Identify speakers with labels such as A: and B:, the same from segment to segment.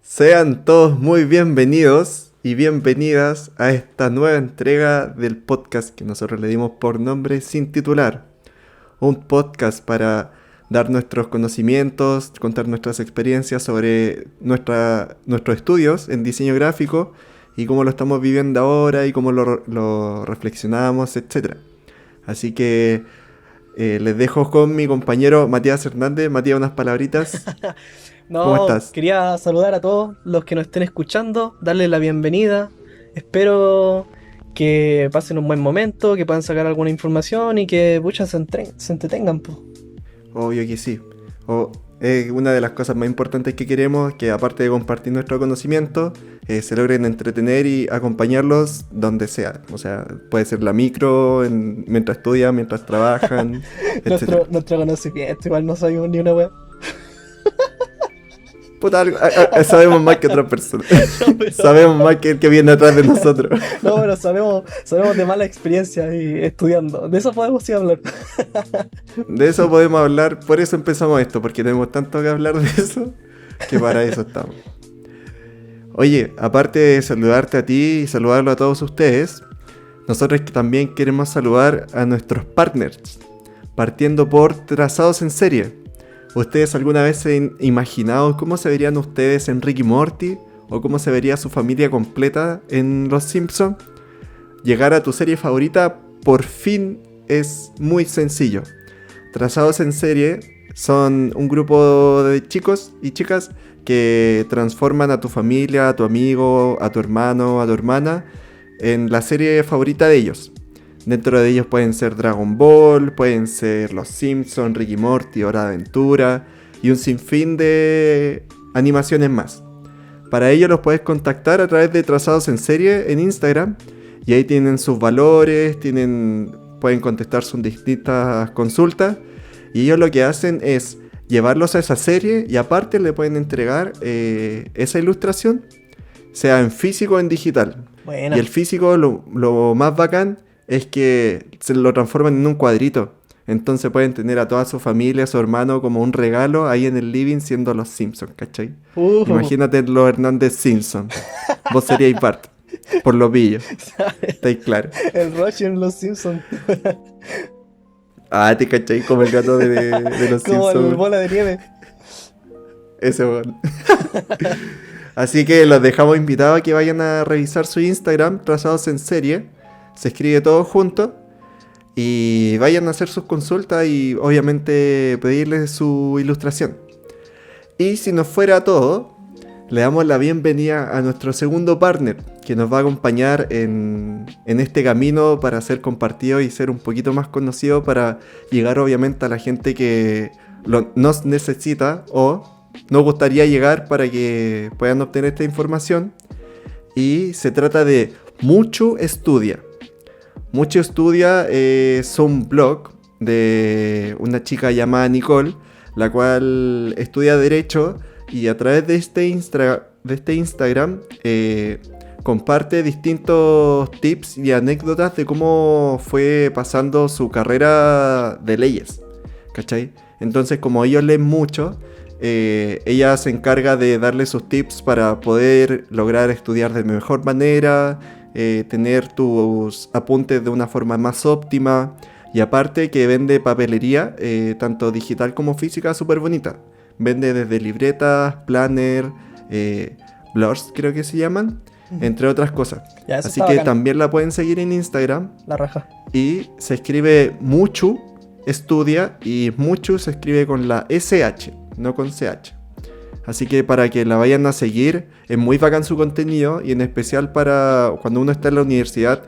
A: Sean todos muy bienvenidos y bienvenidas a esta nueva entrega del podcast que nosotros le dimos por nombre Sin Titular. Un podcast para dar nuestros conocimientos, contar nuestras experiencias sobre nuestros estudios en diseño gráfico y cómo lo estamos viviendo ahora y cómo lo reflexionamos, etc. Así que les dejo con mi compañero Matías Hernández. Matías, unas palabritas. ¿Cómo
B: No,
A: estás?
B: quería saludar a todos los que nos estén escuchando, darles la bienvenida. Espero que pasen un buen momento, que puedan sacar alguna información y que pucha, se entretengan, po.
A: Obvio que sí. Es una de las cosas más importantes que queremos, que aparte de compartir nuestro conocimiento, se logren entretener y acompañarlos donde sea. O sea, puede ser la micro, mientras estudian, mientras trabajan, etcétera.
B: Nuestro conocimiento, igual no sabemos ni una wea.
A: Puta, sabemos más que otras personas.
B: No, pero,
A: Sabemos más que el que viene atrás de nosotros.
B: no, pero sabemos de mala experiencia y estudiando. De eso podemos sí hablar.
A: De eso podemos hablar, por eso empezamos esto, porque tenemos tanto que hablar de eso, que para eso estamos. Oye, aparte de saludarte a ti y saludarlo a todos ustedes, nosotros también queremos saludar a nuestros partners, partiendo por Trazados en Serie. ¿Ustedes alguna vez se han imaginado cómo se verían ustedes en Rick y Morty? ¿O cómo se vería su familia completa en Los Simpsons? Llegar a tu serie favorita por fin es muy sencillo. Trazados en Serie son un grupo de chicos y chicas que transforman a tu familia, a tu amigo, a tu hermano, a tu hermana en la serie favorita de ellos. Dentro de ellos pueden ser Dragon Ball, pueden ser Los Simpsons, Rick y Morty, Hora de Aventura y un sinfín de animaciones más. Para ello los puedes contactar a través de Trazados en Serie en Instagram y ahí tienen sus valores, pueden contestar sus distintas consultas y ellos lo que hacen es llevarlos a esa serie y aparte le pueden entregar esa ilustración, sea en físico o en digital. Y
B: Buena.
A: el físico, lo más bacán es que se lo transforman en un cuadrito. Entonces pueden tener a toda su familia, a su hermano como un regalo ahí en el living siendo los Simpsons, ¿cachai?
B: Uh,
A: Imagínate los Hernández Simpson. Vos seríais Bart, por lo pillo. ¿Estáis claro?
B: el Roche en Los Simpsons.
A: Ah, te cachai como el gato de los
B: Como el
A: Simpsons.
B: bola de nieve.
A: Ese weón. Así que los dejamos invitados a que vayan a revisar su Instagram, Trazados en Serie. Se escribe todo junto. Y vayan a hacer sus consultas y obviamente pedirles su ilustración. Y si nos fuera todo, le damos la bienvenida a nuestro segundo partner, que nos va a acompañar en este camino para ser compartido y ser un poquito más conocido, para llegar obviamente a la gente que nos necesita o nos gustaría llegar para que puedan obtener esta información. Y se trata de Mucho Estudia. Mucho Estudia es un blog de una chica llamada Nicole, la cual estudia Derecho y a través de este Instagram comparte distintos tips y anécdotas de cómo fue pasando su carrera de leyes, ¿cachai? Entonces, como ellos leen mucho, ella se encarga de darle sus tips para poder lograr estudiar de mejor manera, tener tus apuntes de una forma más óptima. Y aparte que vende papelería, tanto digital como física, súper bonita. Vende desde libretas, planner, blurs creo que se llaman, entre otras cosas.
B: Ya, eso
A: Así
B: está
A: que
B: bacán.
A: también la pueden seguir en Instagram.
B: La raja.
A: Y se escribe Mucho Estudia y Mucho se escribe con la SH, no con CH. Así que para que la vayan a seguir, es muy bacán su contenido y en especial para cuando uno está en la universidad,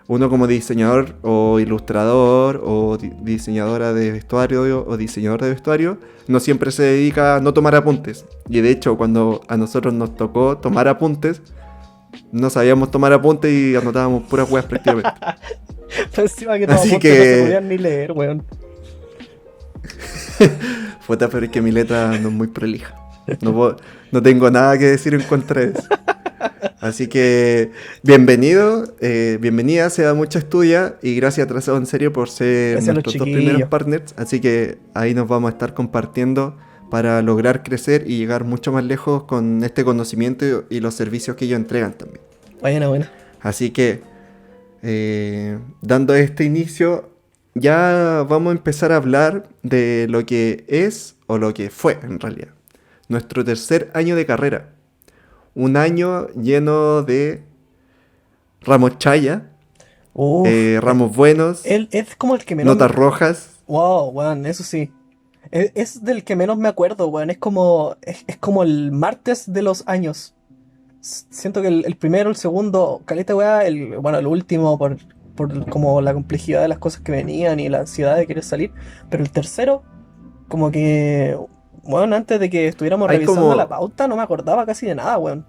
A: uno como diseñador o ilustrador o diseñadora de vestuario o diseñador de vestuario, no siempre se dedica a no tomar apuntes. Y de hecho, cuando a nosotros nos tocó tomar apuntes, no sabíamos tomar apuntes y anotábamos puras weas prácticamente.
B: Encima que no
A: Así
B: apuntes no se
A: que,
B: podían ni leer, weón.
A: puta, pero es que mi letra no es muy prolija. No tengo nada que decir en contra de eso. Así que bienvenida, se da mucha estudia y gracias a Trazado en Serio por ser
B: Gracias a los
A: nuestros dos primeros
B: chiquillos.
A: partners. Así que ahí nos vamos a estar compartiendo para lograr crecer y llegar mucho más lejos con este conocimiento y los servicios que ellos entregan también.
B: Buena, buena.
A: Así que, dando este inicio, ya vamos a empezar a hablar de lo que es o lo que fue en realidad. Nuestro tercer año de carrera. Un año lleno de ramos chaya,
B: Uf,
A: ramos buenos,
B: él es como el que menos...
A: notas rojas.
B: Wow, weón, eso sí. Es del que menos me acuerdo, weón. Es como el martes de los años. Siento que el primero, el segundo, caleta, weá, bueno, el último por como la complejidad de las cosas que venían y la ansiedad de querer salir. Pero el tercero, como que, bueno, antes de que estuviéramos
A: Hay
B: revisando
A: como-
B: la pauta, no me acordaba casi de nada, weón.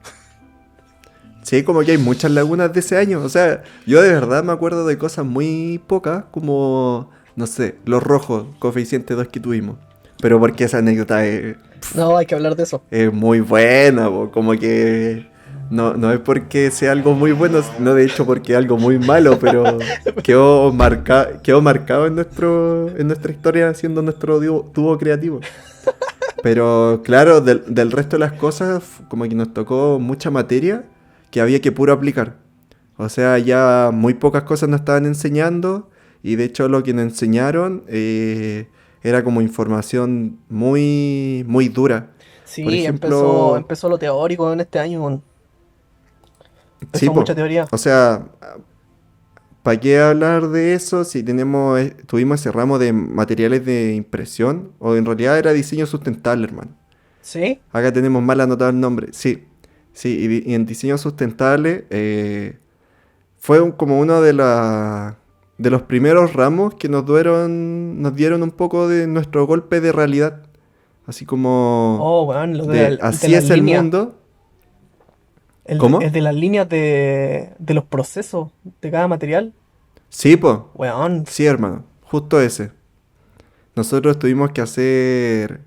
A: Sí, como que hay muchas lagunas de ese año. O sea, yo de verdad me acuerdo de cosas muy pocas, como, no sé, los rojos, coeficiente 2 que tuvimos. Pero porque esa anécdota
B: No, hay que hablar de eso.
A: es muy buena, po, como que no es porque sea algo muy bueno, no de hecho porque es algo muy malo, pero quedó marcado en nuestra historia siendo nuestro dúo creativo. Pero claro, del resto de las cosas, como que nos tocó mucha materia que había que puro aplicar. O sea, ya muy pocas cosas nos estaban enseñando y de hecho lo que nos enseñaron era como información muy, muy dura. Por
B: Sí,
A: ejemplo,
B: empezó lo teórico en este año, weón.
A: sí,
B: Empezó mucha
A: po.
B: teoría.
A: O sea, ¿para qué hablar de eso si tuvimos ese ramo de materiales de impresión? O en realidad era diseño sustentable, hermano.
B: ¿Sí?
A: Acá tenemos mal anotado el nombre. Sí, sí, y en diseño sustentable fue como uno de los primeros ramos que nos dieron un poco de nuestro golpe de realidad. Así como
B: Oh, weón, lo
A: de
B: de
A: así
B: las
A: es el
B: líneas.
A: mundo.
B: El
A: ¿Cómo?
B: de las líneas de los procesos de cada material.
A: Sí, pues.
B: Weón.
A: Sí, hermano. Justo ese. Nosotros tuvimos que hacer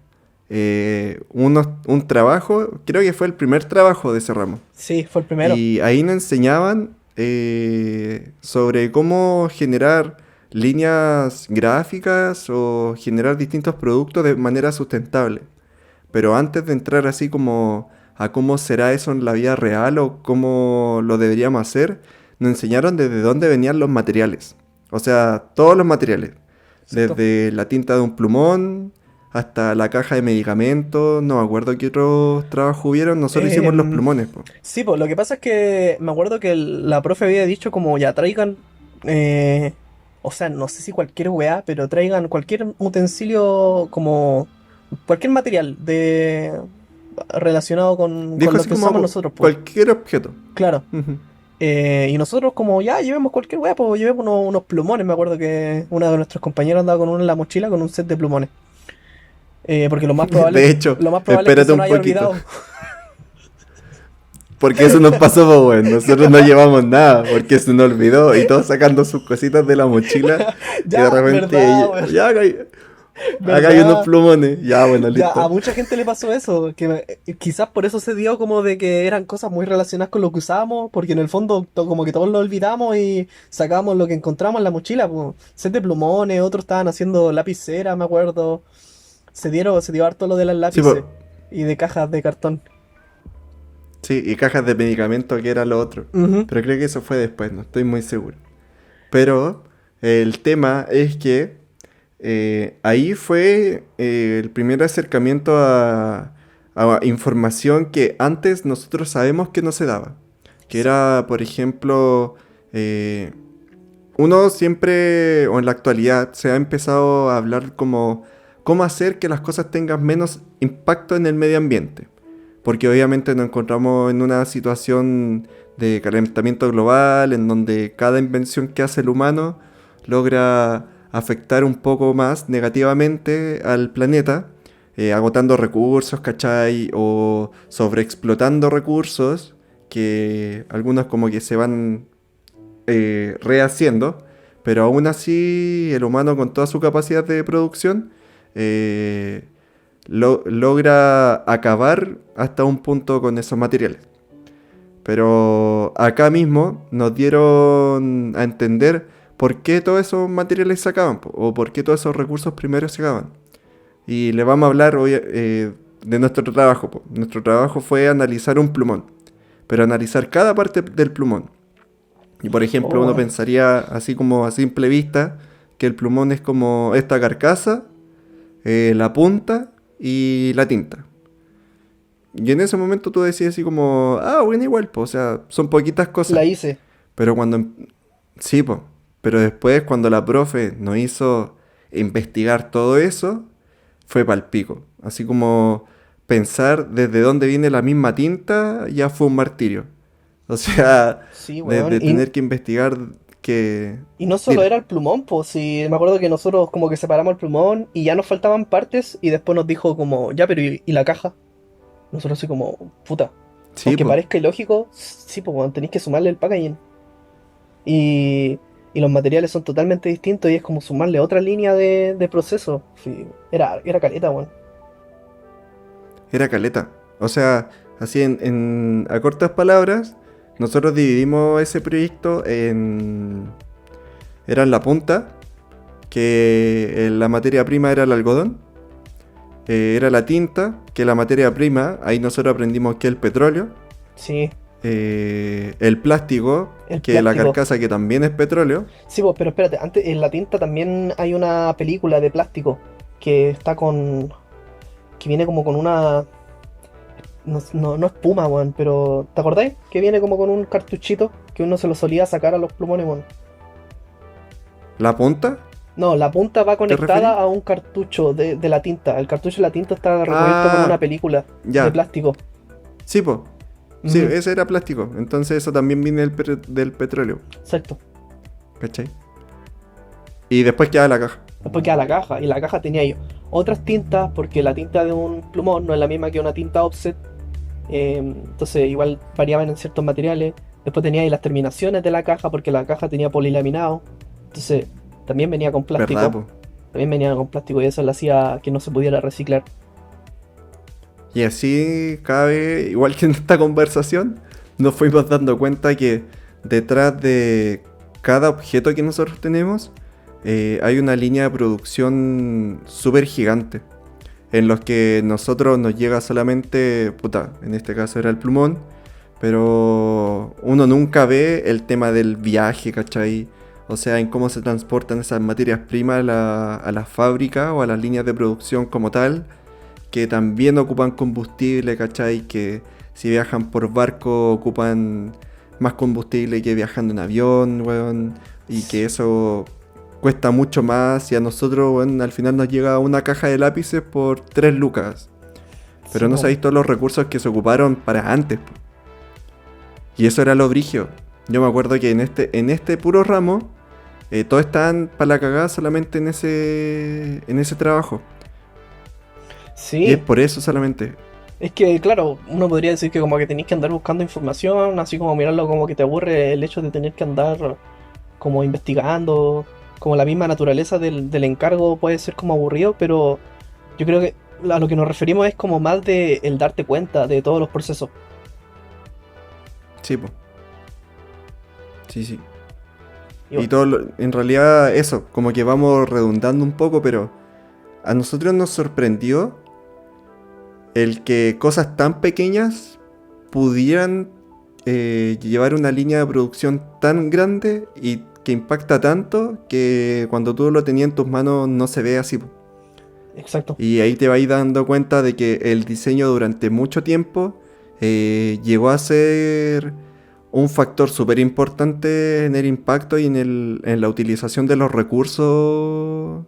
A: un trabajo, creo que fue el primer trabajo de ese ramo.
B: Sí, fue el primero.
A: Y ahí nos enseñaban sobre cómo generar líneas gráficas o generar distintos productos de manera sustentable. Pero antes de entrar así como a cómo será eso en la vida real o cómo lo deberíamos hacer, nos enseñaron desde dónde venían los materiales. O sea, todos los materiales.
B: Exacto.
A: Desde la tinta de un plumón hasta la caja de medicamentos. No me acuerdo qué otros trabajos hubieron. Nosotros hicimos los
B: Em,
A: plumones, po.
B: sí, pues lo que pasa es que me acuerdo que la profe había dicho como ya traigan, eh, o sea, no sé si cualquier weá, pero traigan cualquier utensilio como cualquier material relacionado con
A: Dijo
B: lo
A: así
B: que usamos
A: como
B: nosotros, pues.
A: cualquier objeto.
B: Claro.
A: Ujú.
B: Y nosotros como ya llevemos cualquier weá, pues llevemos unos plumones. Me acuerdo que una de nuestros compañeros andaba con uno en la mochila con un set de plumones. Porque
A: De hecho,
B: lo más probable es que
A: espérate
B: se nos
A: un
B: haya
A: poquito.
B: olvidado.
A: Porque eso nos pasó, pues bueno. Nosotros no llevamos nada. Porque se nos olvidó. Y todos sacando sus cositas de la mochila. Y de
B: Ya,
A: repente,
B: verdad, weón.
A: ya acá hay unos
B: ¿Verdad?
A: plumones. Ya, bueno,
B: Ya, a
A: listo.
B: mucha gente le pasó eso, quizás por eso se dio como de que eran cosas muy relacionadas con lo que usábamos, porque en el fondo como que todos lo olvidamos y sacábamos lo que encontramos en la mochila, pues, set de plumones, otros estaban haciendo lapicera, me acuerdo, se dio harto lo de las
A: Sí, pues.
B: lápices y de cajas de cartón.
A: Sí, y cajas de medicamentos que era lo otro.
B: Ujú.
A: Pero creo que eso fue después, no estoy muy seguro. Pero el tema es que ahí fue el primer acercamiento a información que antes nosotros sabemos que no se daba. Que
B: Sí,
A: era, por ejemplo, uno siempre, o en la actualidad, se ha empezado a hablar como cómo hacer que las cosas tengan menos impacto en el medio ambiente. Porque obviamente nos encontramos en una situación de calentamiento global, en donde cada invención que hace el humano logra afectar un poco más negativamente al planeta, agotando recursos, ¿cachai? O sobreexplotando recursos, que algunos como que se van rehaciendo, pero aún así el humano con toda su capacidad de producción eh, logra acabar hasta un punto con esos materiales. Pero acá mismo nos dieron a entender por qué todos esos materiales se acaban, o por qué todos esos recursos primarios se acaban. Y le vamos a hablar hoy, de nuestro trabajo, po. Nuestro trabajo fue analizar un plumón, pero analizar cada parte del plumón. Y por ejemplo, uno
B: Oh,
A: pensaría así como a simple vista que el plumón es como esta carcasa, la punta y la tinta. Y en ese momento tú decías así como, ah, bueno, igual, pues, o sea, son poquitas
B: la
A: cosas.
B: hice.
A: Pero sí, pues, pero después cuando la profe nos hizo investigar todo eso, fue palpico. Así como pensar desde dónde viene la misma tinta ya fue un martirio. O sea,
B: Sí, weón.
A: de tener que investigar que...
B: Y no solo
A: Dime.
B: era el plumón, pues sí, me acuerdo que nosotros como que separamos el plumón y ya nos faltaban partes y después nos dijo como, ya, pero ¿y la caja? Nosotros así como, puta,
A: Sí,
B: aunque
A: pues,
B: parezca ilógico, sí, pues weón, tenéis que sumarle el packaging. Y, y los materiales son totalmente distintos y es como sumarle otra línea de proceso. Sí, era caleta, weón.
A: era caleta. O sea, así a cortas palabras, nosotros dividimos ese proyecto en... Era en la punta, que la materia prima era el algodón. Era la tinta, que la materia prima, ahí nosotros aprendimos que el petróleo.
B: Sí,
A: El plástico,
B: el
A: que la
B: plástico.
A: carcasa que también es petróleo.
B: Sí, pues, pero espérate, antes en la tinta también hay una película de plástico que está con, que viene como con una, no espuma, weón, pero ¿te acordáis? Que viene como con un cartuchito que uno se lo solía sacar a los plumones, weón.
A: La punta,
B: No, la punta va
A: ¿te
B: conectada
A: referís?
B: a un cartucho de la tinta. El cartucho de la tinta está recubierto con una
A: Ah,
B: película de
A: ya.
B: plástico.
A: Sí, po. Sí,
B: Ujú,
A: ese era plástico. Entonces eso también viene del petróleo.
B: exacto.
A: ¿Cachai? Y después queda la caja.
B: Después queda la caja, y la caja tenía ahí otras tintas, porque la tinta de un plumón no es la misma que una tinta offset. Entonces igual variaban en ciertos materiales. Después tenía ahí las terminaciones de la caja, porque la caja tenía polilaminado. Entonces también venía con
A: ¿Verdad,
B: plástico.
A: po?
B: También venía con plástico y eso le hacía que no se pudiera reciclar.
A: Y así cabe, igual que en esta conversación, nos fuimos dando cuenta que detrás de cada objeto que nosotros tenemos, hay una línea de producción súper gigante. En los que nosotros nos llega solamente, puta, en este caso era el plumón, pero uno nunca ve el tema del viaje, ¿cachai? O sea, en cómo se transportan esas materias primas a la fábrica o a las líneas de producción como tal, que también ocupan combustible, ¿cachai? Que si viajan por barco ocupan más combustible que viajando en avión, weón, y que eso cuesta mucho más y a nosotros, weón, al final nos llega una caja de lápices por 3 lucas. Pero
B: Sí,
A: no
B: po.
A: sabéis todos los recursos que se ocuparon para antes, po. Y eso era lo brigio. Yo me acuerdo que en este puro ramo, todos estaban para la cagada solamente en ese trabajo. Y es
B: Sí,
A: por eso solamente.
B: es que claro, uno podría decir que como que tenéis que andar buscando información, así como mirarlo como que te aburre el hecho de tener que andar como investigando, como la misma naturaleza del encargo puede ser como aburrido, pero yo creo que a lo que nos referimos es como más de el darte cuenta de todos los procesos.
A: Sí, po. Sí, sí.
B: Y
A: Y
B: bueno,
A: todo, en realidad eso, como que vamos redundando un poco, pero a nosotros nos sorprendió el que cosas tan pequeñas pudieran llevar una línea de producción tan grande y que impacta tanto que cuando tú lo tenías en tus manos no se ve así, po.
B: exacto.
A: Y ahí te vas dando cuenta de que el diseño durante mucho tiempo llegó a ser un factor súper importante en el impacto y en la utilización de los recursos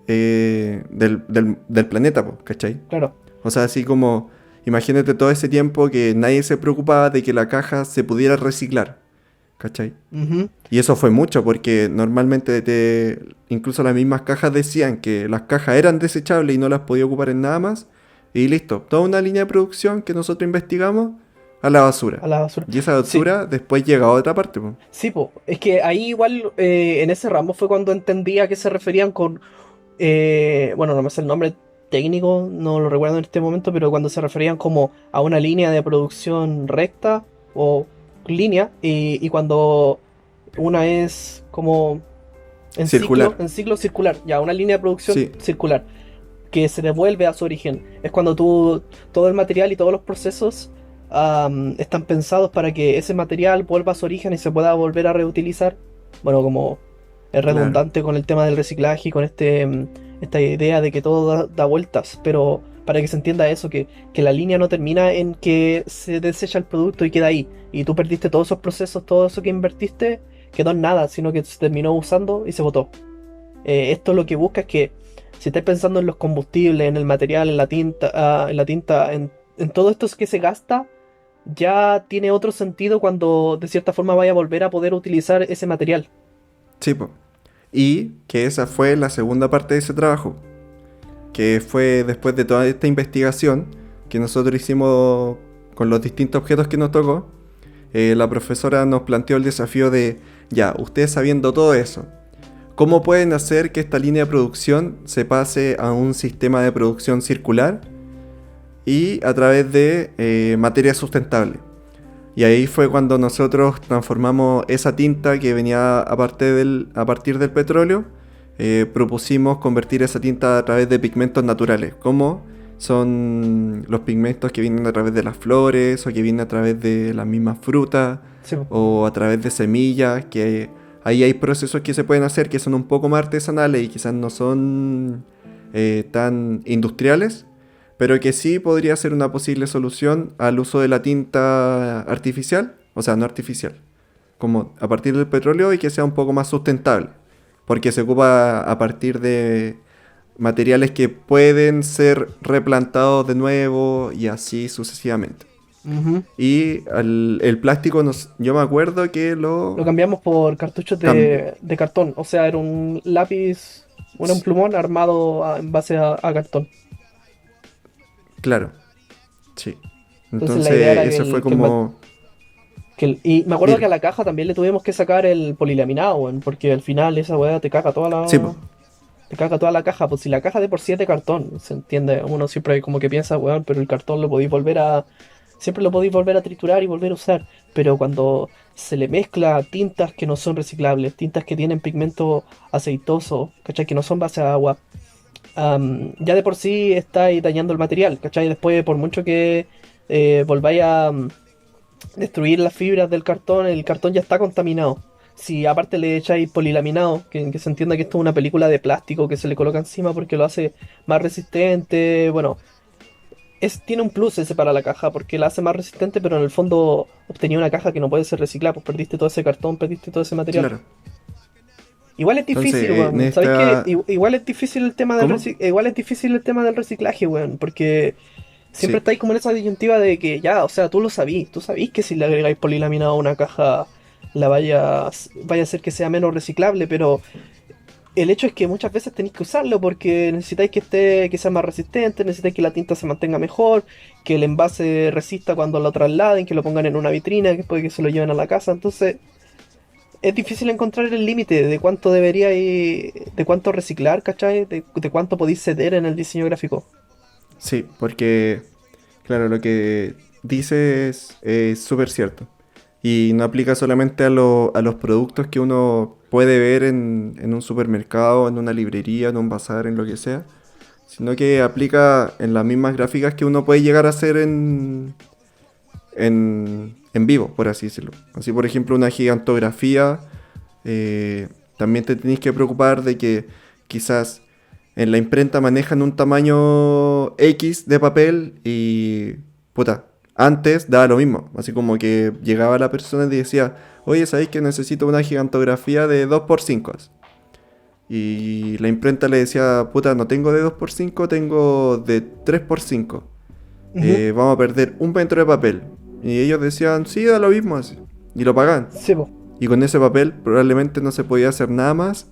A: del planeta, po, ¿cachai?
B: Claro.
A: O sea, así como, imagínate todo ese tiempo que nadie se preocupaba de que la caja se pudiera reciclar, ¿cachai?
B: Ujú.
A: Y eso fue mucho porque normalmente incluso las mismas cajas decían que las cajas eran desechables y no las podía ocupar en nada más. Y listo, toda una línea de producción que nosotros investigamos a la basura.
B: A la basura.
A: Y esa
B: Sí,
A: basura después llega a otra parte, po.
B: sí, po. Es que ahí igual en ese ramo fue cuando entendí a qué se referían con bueno, no me sé el nombre técnico, no lo recuerdo en este momento, pero cuando se referían como a una línea de producción recta o línea, y cuando una es como
A: Circular.
B: en ciclo circular, ya, una línea de producción
A: Sí,
B: circular. que se devuelve a su origen. Es cuando todo el material y todos los procesos están pensados para que ese material vuelva a su origen y se pueda volver a reutilizar. Bueno, como es
A: Claro.
B: redundante con el tema del reciclaje y con esta idea de que todo da vueltas, pero para que se entienda eso, que la línea no termina en que se desecha el producto y queda ahí, y tú perdiste todos esos procesos, todo eso que invertiste, quedó en nada, sino que se terminó usando y se botó. Esto lo que busca es que si estáis pensando en los combustibles, en el material, en todo esto que se gasta, ya tiene otro sentido cuando de cierta forma vaya a volver a poder utilizar ese material.
A: Sí, po. Y que esa fue la segunda parte de ese trabajo, que fue después de toda esta investigación que nosotros hicimos con los distintos objetos que nos tocó. La profesora nos planteó el desafío de, ya, ustedes sabiendo todo eso, ¿cómo pueden hacer que esta línea de producción se pase a un sistema de producción circular y a través de materia sustentable? Y ahí fue cuando nosotros transformamos esa tinta que venía a partir del petróleo, propusimos convertir esa tinta a través de pigmentos naturales, como son los pigmentos que vienen a través de las flores o que vienen a través de las mismas frutas
B: Sí, po.
A: o a través de semillas, que ahí hay procesos que se pueden hacer que son un poco más artesanales y quizás no son tan industriales, pero que sí podría ser una posible solución al uso de la tinta artificial, o sea, no artificial, como a partir del petróleo y que sea un poco más sustentable, porque se ocupa a partir de materiales que pueden ser replantados de nuevo y así sucesivamente.
B: Ujú.
A: Y el plástico, yo me acuerdo que
B: Lo
A: lo
B: cambiamos por cartuchos
A: cambió.
B: de cartón, o sea, era un lápiz, un plumón armado en base a cartón.
A: Claro, sí.
B: Entonces la idea era
A: Entonces ese fue como...
B: y me acuerdo que a
A: Dile.
B: la caja también le tuvimos que sacar el polilaminado, weón, porque al final esa weá
A: Sí, po.
B: te caga toda la caja, pues si la caja de por sí es de cartón, se entiende, uno siempre como que piensa, weón, pero el cartón siempre lo podéis volver a triturar y volver a usar, pero cuando se le mezcla tintas que no son reciclables, tintas que tienen pigmento aceitoso, ¿cachai? Que no son base a agua, ya de por sí estáis dañando el material, ¿cachai? Después, por mucho que volváis a destruir las fibras del cartón, el cartón ya está contaminado. Si aparte le echáis polilaminado, que se entienda que esto es una película de plástico que se le coloca encima porque lo hace más resistente, bueno, tiene un plus ese para la caja porque la hace más resistente, pero en el fondo obtenía una caja que no puede ser reciclada, pues perdiste todo ese cartón, perdiste todo ese material.
A: Claro.
B: Igual es
A: Entonces,
B: difícil,
A: en
B: weón. ¿Sabéis qué?
A: esta...
B: Igual es difícil el tema
A: ¿Cómo?
B: igual es difícil el tema del reciclaje, weón, porque siempre
A: Sí,
B: estáis como en esa disyuntiva de que ya, o sea, tú sabís que si le agregáis polilaminado a una caja vaya a hacer que sea menos reciclable, pero el hecho es que muchas veces tenéis que usarlo porque necesitáis que sea más resistente, necesitáis que la tinta se mantenga mejor, que el envase resista cuando lo trasladen, que lo pongan en una vitrina, que puede que se lo lleven a la casa, entonces es difícil encontrar el límite de cuánto de cuánto reciclar, ¿cachai? De cuánto podéis ceder en el diseño gráfico.
A: sí, porque, claro, lo que dices es súper cierto. Y no aplica solamente a los productos que uno puede ver en un supermercado, en una librería, en un bazar, en lo que sea, sino que aplica en las mismas gráficas que uno puede llegar a hacer en vivo, por así decirlo. Así, por ejemplo, una gigantografía, eh, también te tenés que preocupar de que quizás en la imprenta manejan un tamaño X de papel y, puta, antes daba lo mismo. Así como que llegaba la persona y decía, oye, ¿sabéis que necesito una gigantografía de 2x5? Y la imprenta le decía, puta, no tengo de 2x5, tengo de 3x5.
B: Ujú.
A: Vamos a perder 1 metro de papel. Y ellos decían, sí, da lo mismo así. Y lo pagaban.
B: Sí, po.
A: Y con ese papel probablemente no se podía hacer nada más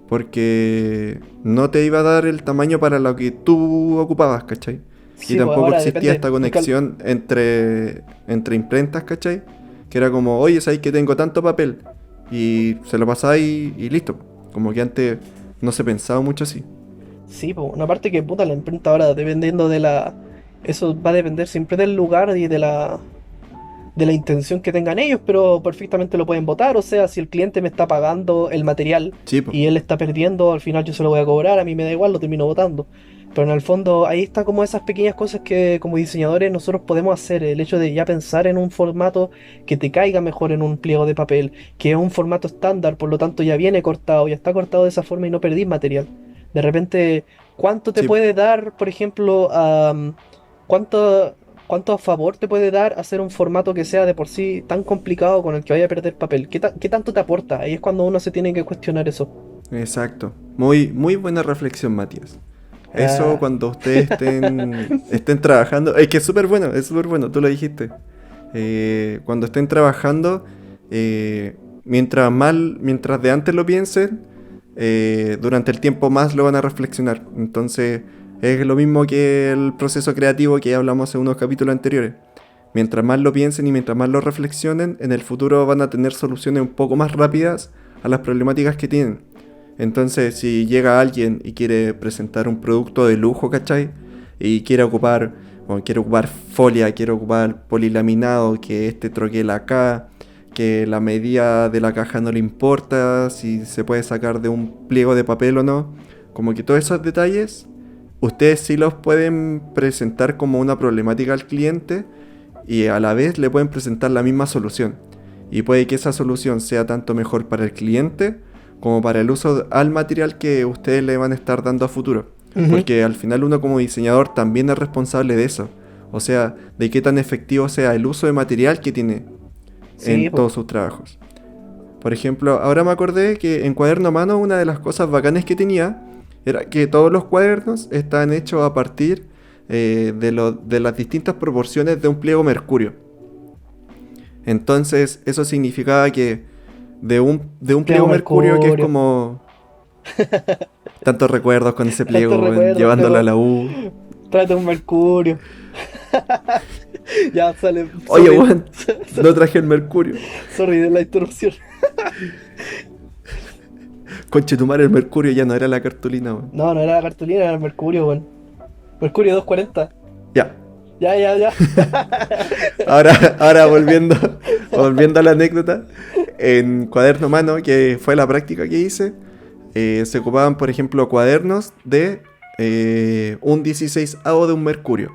A: porque no te iba a dar el tamaño para lo que tú ocupabas, ¿cachai? Y
B: Sí, pues
A: tampoco
B: ahora
A: existía
B: depende.
A: esta conexión entre imprentas, ¿cachai? Que era como, oye, ¿sabes que tengo tanto papel? Y se lo pasaba y listo. Como que antes no se pensaba mucho así.
B: Sí, pues una parte que puta la imprenta ahora, dependiendo de la. Eso va a depender siempre del lugar y de la intención que tengan ellos, pero perfectamente lo pueden votar. O sea, si el cliente me está pagando el material
A: Sí, po.
B: y él está perdiendo, al final yo se lo voy a cobrar, a mí me da igual, lo termino votando. Pero en el fondo ahí está como esas pequeñas cosas que como diseñadores nosotros podemos hacer. El hecho de ya pensar en un formato que te caiga mejor en un pliego de papel, que es un formato estándar, por lo tanto ya viene cortado, ya está cortado de esa forma y no perdís material. De repente, ¿cuánto te
A: Sí, po.
B: puede dar, por ejemplo, cuánto, cuánto a favor te puede dar hacer un formato que sea de por sí tan complicado con el que vaya a perder papel? ¿Qué tanto te aporta? Ahí es cuando uno se tiene que cuestionar eso.
A: Exacto. Muy, muy buena reflexión, Matías. Eso
B: Ah,
A: cuando ustedes estén trabajando, es que es súper bueno, tú lo dijiste. Cuando estén trabajando, mientras de antes lo piensen, durante el tiempo más lo van a reflexionar. Entonces, es lo mismo que el proceso creativo que hablamos en unos capítulos anteriores. Mientras más lo piensen y mientras más lo reflexionen, en el futuro van a tener soluciones un poco más rápidas a las problemáticas que tienen. Entonces, si llega alguien y quiere presentar un producto de lujo, ¿cachai? Y quiere ocupar folia, quiere ocupar polilaminado, que este troquel acá, que la medida de la caja no le importa, si se puede sacar de un pliego de papel o no. Como que todos esos detalles, ustedes sí los pueden presentar como una problemática al cliente y a la vez le pueden presentar la misma solución. Y puede que esa solución sea tanto mejor para el cliente como para el uso al material que ustedes le van a estar dando a futuro.
B: ujú.
A: Porque al final uno como diseñador también es responsable de eso. O sea, de qué tan efectivo sea el uso de material que tiene
B: Sí,
A: en
B: pues.
A: todos sus trabajos. Por ejemplo, ahora me acordé que en cuaderno a mano una de las cosas bacanes que tenía era que todos los cuadernos están hechos a partir de las distintas proporciones de un pliego mercurio. Entonces, eso significaba que de un
B: Pliego
A: pliego mercurio que es
B: Mercurio.
A: como tantos recuerdos con ese
B: Tantos
A: pliego, weón,
B: recuerdos,
A: llevándolo a
B: perro.
A: la U.
B: Tráete un Mercurio. Ya, sale.
A: Oye,
B: Sorry.
A: weón, no traje el mercurio.
B: Sorry de la interrupción.
A: Conchetumar, el mercurio ya no era la cartulina, weón.
B: No, no era la cartulina, era el Mercurio, weón. Mercurio 240.
A: Ya,
B: Ya, ya, ya.
A: ahora volviendo a la anécdota, en cuaderno mano, que fue la práctica que hice, se ocupaban, por ejemplo, cuadernos de un 16avo de un mercurio.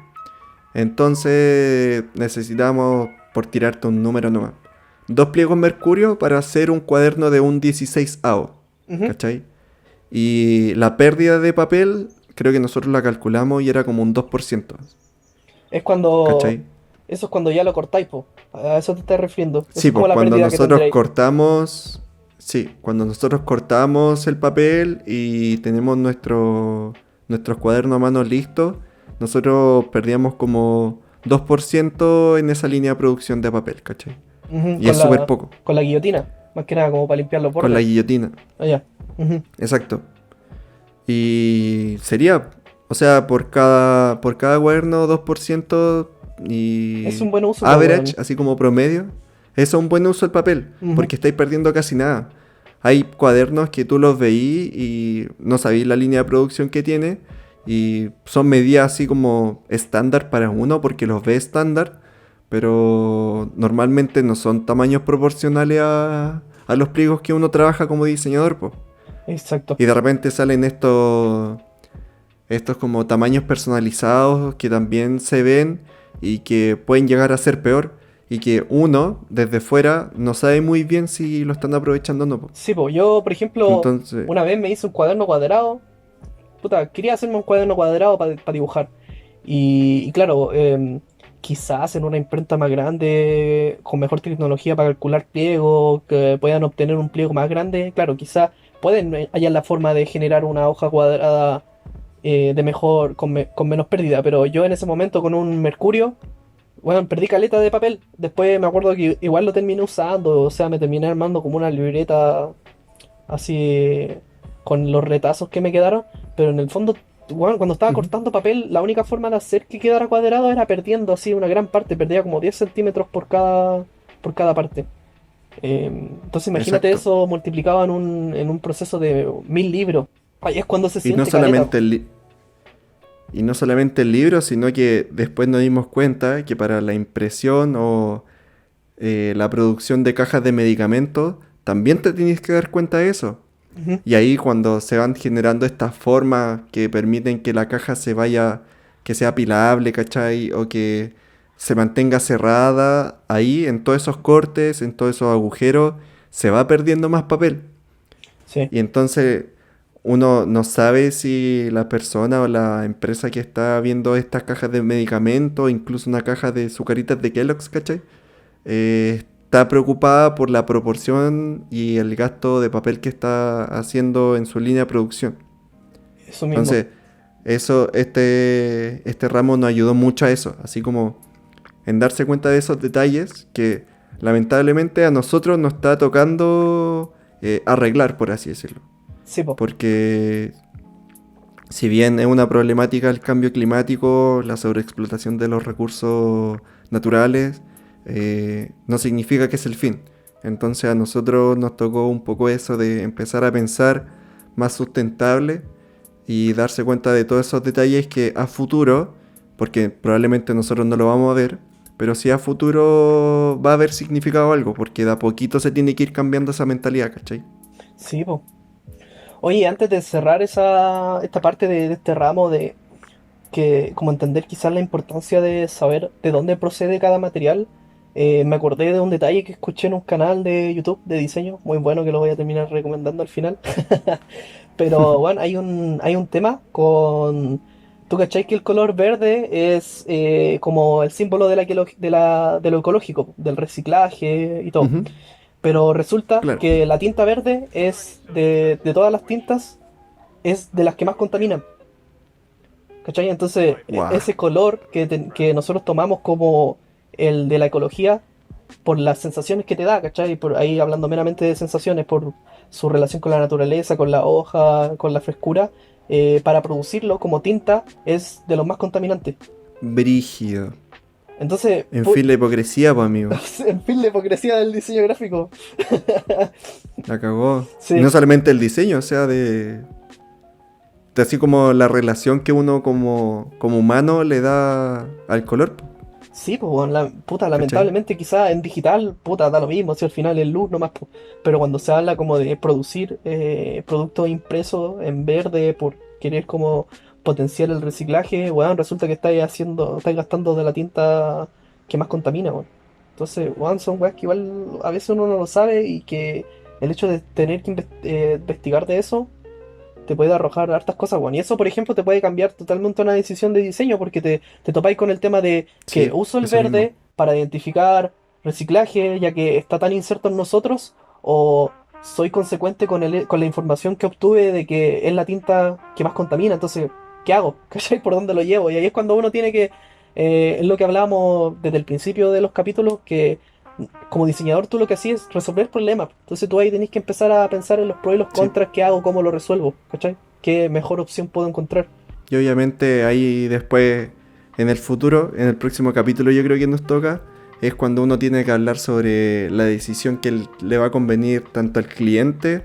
A: Entonces necesitamos, por tirarte un número nomás, dos pliegos mercurio para hacer un cuaderno de un 16avo,
B: Ujú.
A: ¿cachai? Y la pérdida de papel, creo que nosotros la calculamos y era como un 2%,
B: Es cuando.
A: ¿cachai?
B: Eso es cuando ya lo cortáis, po. A eso te estás refiriendo. Eso
A: Sí,
B: es como
A: pues
B: la
A: cuando
B: pérdida que
A: nosotros
B: tendréis.
A: cortamos, sí, cuando nosotros cortamos el papel y tenemos nuestros cuadernos a mano listos, nosotros perdíamos como 2% en esa línea de producción de papel, ¿cachai?
B: Ujú.
A: Y es súper poco,
B: Con la guillotina. Más que nada, como para limpiar los
A: con la
B: bordes.
A: guillotina,
B: Ah, ya. Ujú.
A: exacto. Y sería, o sea, por cada cuaderno 2%
B: Es
A: y
B: un buen uso, po,
A: average,
B: weón.
A: así como promedio, eso es un buen uso del papel,
B: Ujú.
A: porque estáis perdiendo casi nada. Hay cuadernos que tú los veís y no sabéis la línea de producción que tiene y son medidas así como estándar para uno porque los ve estándar, pero normalmente no son tamaños proporcionales a los pliegos que uno trabaja como diseñador, pues.
B: Exacto.
A: Y de repente salen estos como tamaños personalizados que también se ven y que pueden llegar a ser peor y que uno desde fuera no sabe muy bien si lo están aprovechando o no, po.
B: Sí, pues yo, por ejemplo,
A: Entonces,
B: una vez me hice un cuaderno cuadrado. Puta, quería hacerme un cuaderno cuadrado para dibujar. Y claro, quizás en una imprenta más grande, con mejor tecnología para calcular pliegos, que puedan obtener un pliego más grande, claro, quizás pueden hallar la forma de generar una hoja cuadrada de mejor, con menos pérdida. Pero yo en ese momento con un Mercurio, bueno, perdí caleta de papel. Después me acuerdo que igual lo terminé usando, o sea, me terminé armando como una libreta así con los retazos que me quedaron, pero en el fondo, bueno, cuando estaba
A: ujú,
B: cortando papel, la única forma de hacer que quedara cuadrado era perdiendo así una gran parte, perdía como 10 centímetros por cada parte. Entonces imagínate
A: exacto.
B: eso multiplicado en un proceso de 1000 libros. Ahí es cuando se
A: Y no
B: siente caleta.
A: solamente y no solamente el libro, sino que después nos dimos cuenta que para la impresión o la producción de cajas de medicamentos, también te tienes que dar cuenta de eso.
B: Ujú.
A: Y ahí cuando se van generando estas formas que permiten que la caja se vaya, que sea pilable, ¿cachai? O que se mantenga cerrada, ahí en todos esos cortes, en todos esos agujeros, se va perdiendo más papel.
B: Sí,
A: Y entonces uno no sabe si la persona o la empresa que está viendo estas cajas de medicamentos, incluso una caja de sucaritas de Kellogg's, ¿cachai? Está preocupada por la proporción y el gasto de papel que está haciendo en su línea de producción.
B: eso mismo.
A: Entonces, este ramo nos ayudó mucho a eso, así como en darse cuenta de esos detalles que lamentablemente a nosotros nos está tocando arreglar, por así decirlo.
B: Sí, po.
A: Porque si bien es una problemática el cambio climático, la sobreexplotación de los recursos naturales, no significa que es el fin. Entonces a nosotros nos tocó un poco eso de empezar a pensar más sustentable y darse cuenta de todos esos detalles que a futuro, porque probablemente nosotros no lo vamos a ver, pero sí a futuro va a haber significado algo, porque de a poquito se tiene que ir cambiando esa mentalidad, ¿cachai?
B: Sí, po. Oye, antes de cerrar esta parte de este ramo de que, como entender quizás la importancia de saber de dónde procede cada material, me acordé de un detalle que escuché en un canal de YouTube de diseño, muy bueno que lo voy a terminar recomendando al final. Pero bueno, hay un tema con... ¿Tú cachai que el color verde es como el símbolo de lo ecológico, del reciclaje y todo?
A: Ujú,
B: Pero resulta
A: claro.
B: que la tinta verde es de todas las tintas, es de las que más contaminan. ¿Cachai? Entonces,
A: Guau.
B: ese color que nosotros tomamos como el de la ecología, por las sensaciones que te da, ¿cachai? Por ahí hablando meramente de sensaciones, por su relación con la naturaleza, con la hoja, con la frescura, para producirlo como tinta es de los más contaminantes.
A: Brígido.
B: Entonces,
A: En fin, la hipocresía, pues amigo.
B: en fin, la hipocresía del diseño gráfico.
A: La cagó. Y no
B: Sí,
A: solamente el diseño, o sea, de así como la relación que uno como humano le da al color, po,
B: sí, pues, weón, puta,
A: ¿cachai?
B: lamentablemente quizás en digital, puta, da lo mismo, si al final es luz nomás, po. Pero cuando se habla como de producir productos impresos en verde por querer como potenciar el reciclaje, weón, resulta que estáis gastando de la tinta que más contamina, weón. Entonces, weón, son weas que igual a veces uno no lo sabe y que el hecho de tener que investigar de eso te puede arrojar hartas cosas, bueno. Y eso, por ejemplo, te puede cambiar totalmente una decisión de diseño porque te topáis con el tema de que
A: Sí,
B: uso el
A: eso mismo.
B: verde para identificar reciclaje, ya que está tan inserto en nosotros, o soy consecuente con la información que obtuve de que es la tinta que más contamina. Entonces, ¿qué hago? ¿Cachai? ¿Por dónde lo llevo? Y ahí es cuando uno tiene que, es lo que hablábamos desde el principio de los capítulos, que como diseñador tú lo que hacías es resolver problemas. Entonces tú ahí tenés que empezar a pensar en los pros y los
A: Sí.
B: contras, qué hago, cómo lo resuelvo, ¿cachai? ¿Qué mejor opción puedo encontrar?
A: Y obviamente ahí después, en el futuro, en el próximo capítulo yo creo que nos toca, es cuando uno tiene que hablar sobre la decisión que le va a convenir tanto al cliente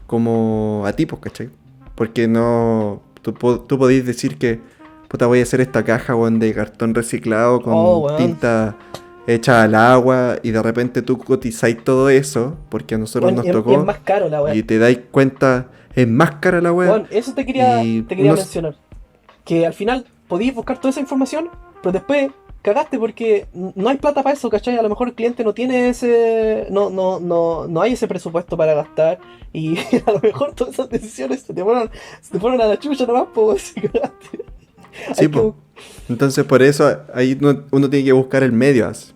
A: como a ti, pues, ¿cachai? Porque no, tú podéis decir que, puta, voy a hacer esta caja, weón, de cartón reciclado
B: Oh,
A: con
B: weón.
A: tinta hecha al agua y de repente tú cotizáis todo eso, porque a nosotros
B: Weón,
A: nos
B: y es
A: tocó,
B: más caro la weá.
A: y te dais cuenta, es más cara la wea,
B: Weón, eso te quería,
A: y
B: te quería
A: uno,
B: mencionar. Que al final podías buscar toda esa información, pero después cagaste porque no hay plata para eso, ¿cachai? A lo mejor el cliente no tiene ese. No hay ese presupuesto para gastar. Y a lo mejor todas esas decisiones se te fueron a la chucha nomás, pues, si cagaste.
A: sí,
B: Hay que.
A: pues. Entonces por eso ahí uno tiene que buscar el medio, así,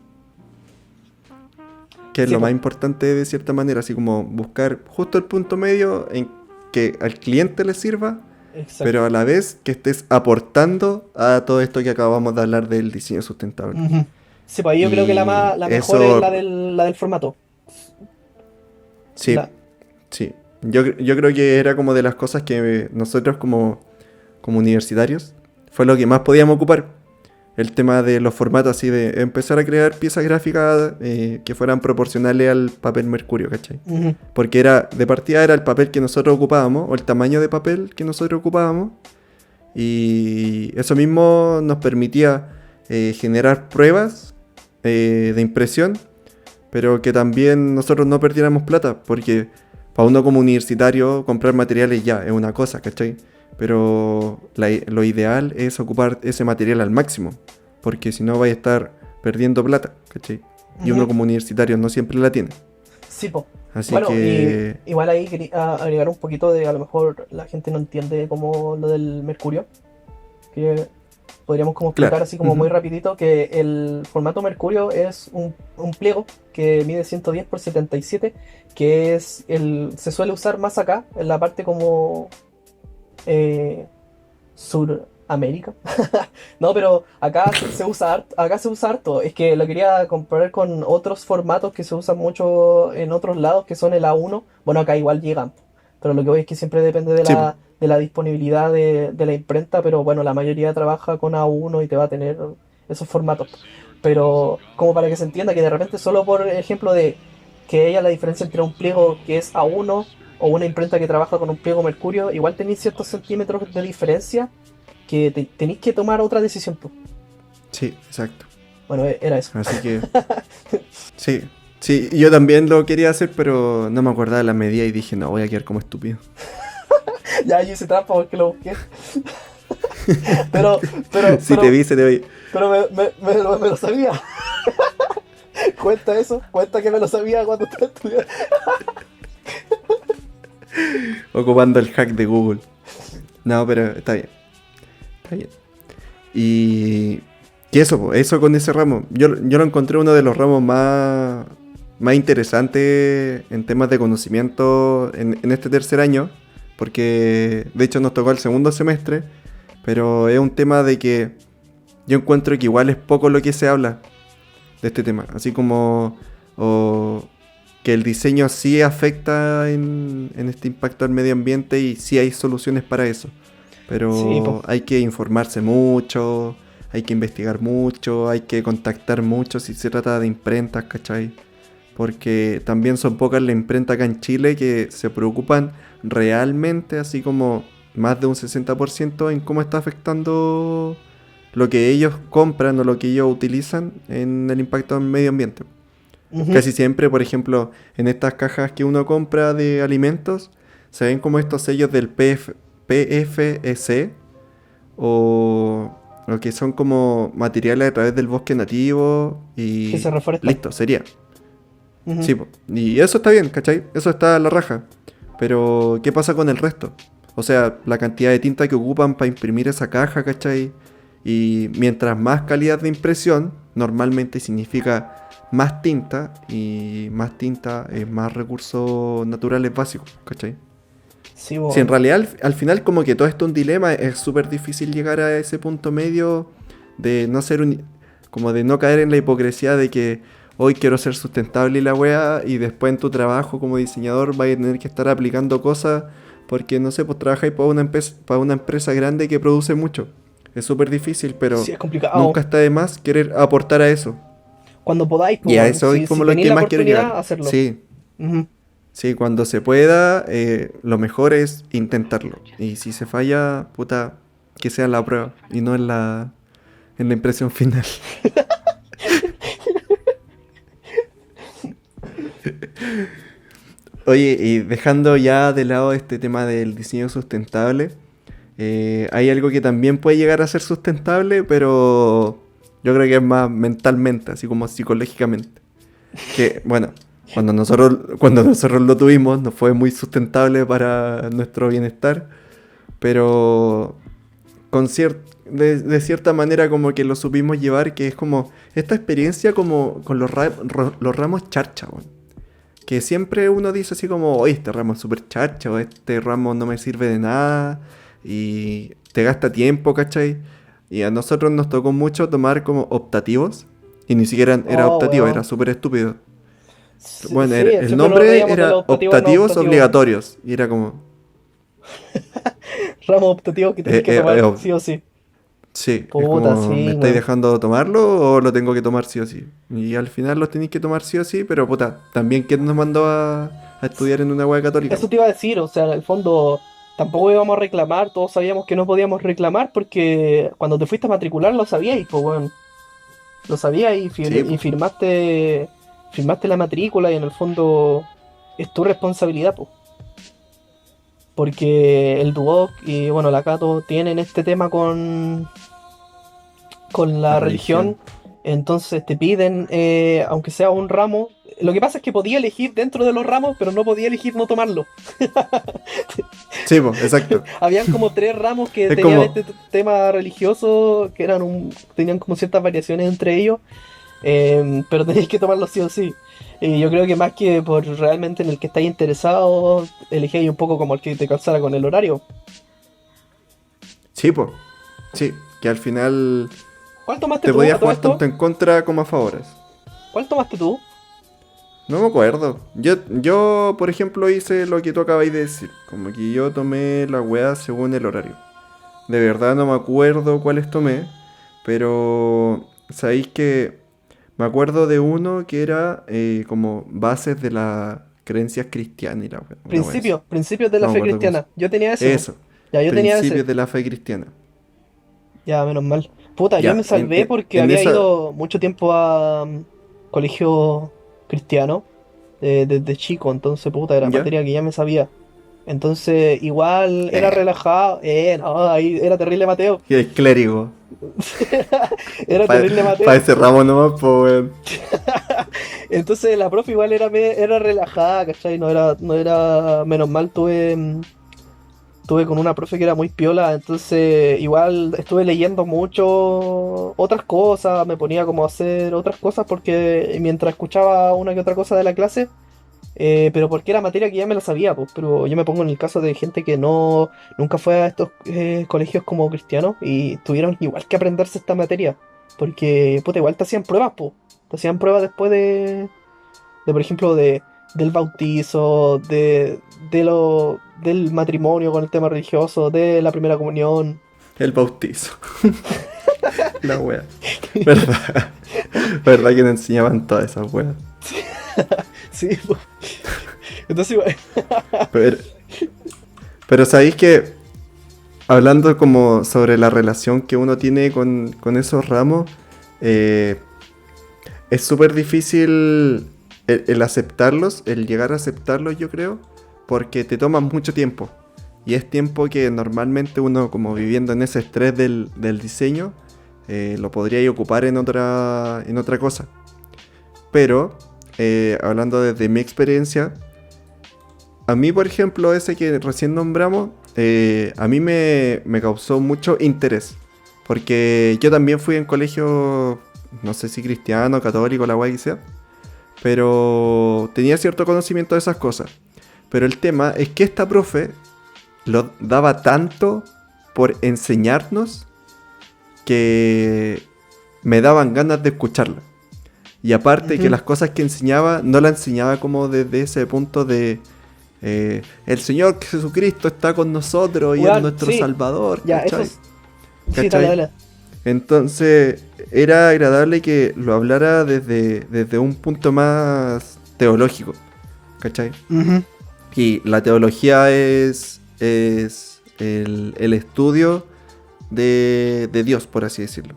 A: que es
B: Sí,
A: lo más
B: pues,
A: importante de cierta manera, así como buscar justo el punto medio en que al cliente le sirva, pero
B: exacto.
A: a la vez que estés aportando a todo esto que acabamos de hablar del diseño sustentable.
B: Ujú. Sí, pues yo creo que la,
A: Y
B: más, la mejor es
A: eso,
B: la del formato.
A: sí,
B: La,
A: sí. Yo creo que era como de las cosas que nosotros como universitarios fue lo que más podíamos ocupar. El tema de los formatos, así de empezar a crear piezas gráficas que fueran proporcionales al papel mercurio, ¿cachai?
B: ujú.
A: Porque era, de partida era el papel que nosotros ocupábamos, o el tamaño de papel que nosotros ocupábamos, y eso mismo nos permitía generar pruebas de impresión pero que también nosotros no perdiéramos plata, porque para uno como universitario comprar materiales ya es una cosa, ¿cachai? Pero lo ideal es ocupar ese material al máximo, porque si no vais a estar perdiendo plata, ¿cachai? Y uno
B: Ujú.
A: como universitario no siempre la tiene.
B: Sí, po.
A: Así
B: Bueno, y
A: que,
B: igual ahí quería agregar un poquito de, a lo mejor la gente no entiende como lo del mercurio, que podríamos como
A: claro.
B: explicar así como muy
A: Ujú.
B: rapidito que el formato mercurio es un pliego que mide 110 por 77, que se suele usar más acá, en la parte como eh, Suramérica. No, pero acá se usa harto. Es que lo quería comparar con otros formatos que se usan mucho en otros lados, que son el A1. Bueno, acá igual llegan, pero lo que voy es que siempre depende
A: Sí, po.
B: de la disponibilidad de la imprenta, pero bueno, la mayoría trabaja con A1 y te va a tener esos formatos. Pero como para que se entienda que de repente solo por ejemplo de que haya la diferencia entre un pliego que es A1 o una imprenta que trabaja con un pliego mercurio, igual tenéis ciertos centímetros de diferencia que tenéis que tomar otra decisión, pues.
A: Sí, exacto.
B: Bueno, era eso.
A: Así que, sí. Sí, yo también lo quería hacer, pero no me acordaba de la medida y dije, no, voy a quedar como estúpido.
B: Ya yo hice trampa porque lo busqué. Pero, pero,
A: Si te
B: pero,
A: vi, se te ve.
B: pero me lo sabía. Cuenta eso, cuenta que me lo sabía cuando estaba estudiando.
A: Ocupando el hack de Google. No, pero está bien. Está bien. Y eso, po, eso con ese ramo. Yo lo encontré uno de los ramos más interesantes en temas de conocimiento en este tercer año. Porque de hecho nos tocó el segundo semestre. Pero es un tema de que yo encuentro que igual es poco lo que se habla de este tema. Así como que el diseño sí afecta en este impacto al medio ambiente y sí hay soluciones para eso.
B: Sí, pues.
A: Pero hay que informarse mucho, hay que investigar mucho, hay que contactar mucho si se trata de imprentas, ¿cachai? Porque también son pocas las imprentas acá en Chile que se preocupan realmente, así como más de un 60% en cómo está afectando lo que ellos compran o lo que ellos utilizan en el impacto al medio ambiente.
B: Ujú.
A: Casi siempre, por ejemplo, en estas cajas que uno compra de alimentos, se ven como estos sellos del PFEC o lo que son como materiales a través del bosque nativo
B: Que se
A: y
B: reforestan.
A: listo, sería.
B: Ujú.
A: Sí, po. Y eso está bien, ¿cachai? Eso está a la raja. Pero, ¿qué pasa con el resto? O sea, la cantidad de tinta que ocupan para imprimir esa caja, ¿cachai? Y mientras más calidad de impresión, normalmente significa más tinta, y más tinta es más recursos naturales básicos, ¿cachai?
B: Sí,
A: Si en
B: bueno.
A: realidad al final como que todo esto es un dilema, es súper difícil llegar a ese punto medio de no ser como de no caer en la hipocresía de que hoy quiero ser sustentable y la wea, y después en tu trabajo como diseñador vais a tener que estar aplicando cosas porque no sé, pues trabajáis para una empresa grande que produce mucho. Es súper difícil,
B: Sí,
A: pero
B: es complicado.
A: nunca está de más querer aportar a eso.
B: Cuando podáis, pues,
A: Y a
B: bueno.
A: eso es
B: Si
A: como lo
B: tenéis
A: que
B: la
A: más quiero llegar.
B: oportunidad, hacerlo.
A: Sí,
B: Ujú.
A: sí, cuando se pueda, lo mejor es intentarlo. Y si se falla, puta, que sea en la prueba y no en la impresión final. Oye, y dejando ya de lado este tema del diseño sustentable, hay algo que también puede llegar a ser sustentable, pero yo creo que es más mentalmente, así como psicológicamente. Que, bueno, cuando nosotros lo tuvimos, no fue muy sustentable para nuestro bienestar, pero de cierta manera como que lo supimos llevar, que es como esta experiencia como con los ramos charcha, weón. Que siempre uno dice así como, oye, este ramo es súper charcha, o este ramo no me sirve de nada, y te gasta tiempo, ¿cachai? Y a nosotros nos tocó mucho tomar como optativos, y ni siquiera era
B: Oh,
A: optativo, era
B: weón.
A: súper estúpido.
B: Sí,
A: Bueno,
B: sí,
A: el
B: siempre nos
A: nombre
B: reíamos de los
A: era
B: optativos no
A: optativos
B: optativos.
A: obligatorios, y era como,
B: Ramos optativos que tenéis
A: eh,
B: que
A: eh,
B: tomar
A: eh,
B: sí o sí.
A: sí, es
B: Puta,
A: como, ¿me
B: sí,
A: estáis
B: weón.
A: dejando tomarlo o lo tengo que tomar sí o sí? Y al final los tenéis que tomar sí o sí, pero puta, también quién nos mandó a estudiar en una web católica.
B: Eso te iba a decir, o sea, en el fondo tampoco íbamos a reclamar, todos sabíamos que no podíamos reclamar porque cuando te fuiste a matricular lo sabíais, pues bueno, lo sabíais
A: Sí,
B: y
A: pues.
B: firmaste. firmaste la matrícula y en el fondo es tu responsabilidad, pues. Porque el Duoc y bueno, la Cato tienen este tema con
A: La
B: la religión,
A: religión.
B: entonces te piden, aunque sea un ramo, lo que pasa es que podía elegir dentro de los ramos, pero no podía elegir no tomarlo.
A: Sí, pues, exacto.
B: Habían como tres ramos que
A: Es
B: tenían
A: como,
B: este tema religioso, que tenían como ciertas variaciones entre ellos, pero tenéis que tomarlo sí o sí. Y yo creo que más que por realmente en el que estáis interesados, elegí un poco como el que te calzara con el horario.
A: sí, pues, sí, que al final
B: ¿Cuál tomaste
A: te
B: tú
A: podías
B: a todo
A: jugar
B: esto?
A: tanto en contra como a favores.
B: ¿Cuál tomaste tú?
A: No me acuerdo. Yo, por ejemplo, hice lo que tú acabáis de decir. Como que yo tomé la weá según el horario. De verdad no me acuerdo cuáles tomé. Pero sabéis que me acuerdo de uno que era como bases de las creencias cristianas y una wea así.
B: Principios de la
A: No me
B: fe
A: acuerdo cómo se.
B: cristiana. Yo tenía ese, po.
A: Eso.
B: Ya, yo tenía ese.
A: Principios de la fe cristiana.
B: Ya, menos mal. Puta, yo me
A: Ya,
B: salvé porque
A: en
B: había
A: esa.
B: ido mucho tiempo a colegio cristiano desde chico, entonces, puta, era
A: Ya.
B: materia que ya me sabía. Entonces, igual era
A: Eh,
B: relajado. No, ahí era terrible Mateo.
A: que es clérigo.
B: Era
A: Para
B: terrible Mateo.
A: ese ramo nomás, pues weón.
B: Entonces, la profe igual era relajada, ¿cachai? No era, menos mal, tuve con una profe que era muy piola, entonces igual estuve leyendo mucho otras cosas, me ponía como a hacer otras cosas porque mientras escuchaba una que otra cosa de la clase, pero porque era materia que ya me la sabía, pues, pero yo me pongo en el caso de gente que nunca fue a estos colegios como cristianos y tuvieron igual que aprenderse esta materia, porque puta, igual te hacían pruebas, pues, te hacían pruebas después por ejemplo, del bautizo, del matrimonio con el tema religioso, de la primera comunión.
A: El bautizo. La wea. ¿Verdad? ¿Verdad que nos enseñaban todas esas weas?
B: Sí, po. Entonces, igual-
A: Pero, pero sabéis que, hablando como sobre la relación que uno tiene con esos ramos, eh, es súper difícil el aceptarlos, el llegar a aceptarlos, yo creo, porque te toman mucho tiempo. Y es tiempo que normalmente uno, como viviendo en ese estrés del diseño, lo podría ocupar en otra cosa. Pero, hablando desde mi experiencia, a mí, por ejemplo, ese que recién nombramos, a mí me causó mucho interés. Porque yo también fui en colegio, no sé si cristiano, católico, la guay que sea. Pero tenía cierto conocimiento de esas cosas. Pero el tema es que esta profe lo daba tanto por enseñarnos que me daban ganas de escucharla. Y aparte que
B: Ujú.
A: las cosas que enseñaba, no la enseñaba como desde ese punto de el Señor Jesucristo está con nosotros y es
B: Weón,
A: nuestro
B: sí,
A: Salvador,
B: ya,
A: ¿cachai?
B: sí, dale,
A: ¿Cachai?
B: dale.
A: Entonces era agradable que lo hablara desde un punto más teológico, ¿cachai?
B: Ujú.
A: Y la teología es el estudio de Dios, por así decirlo.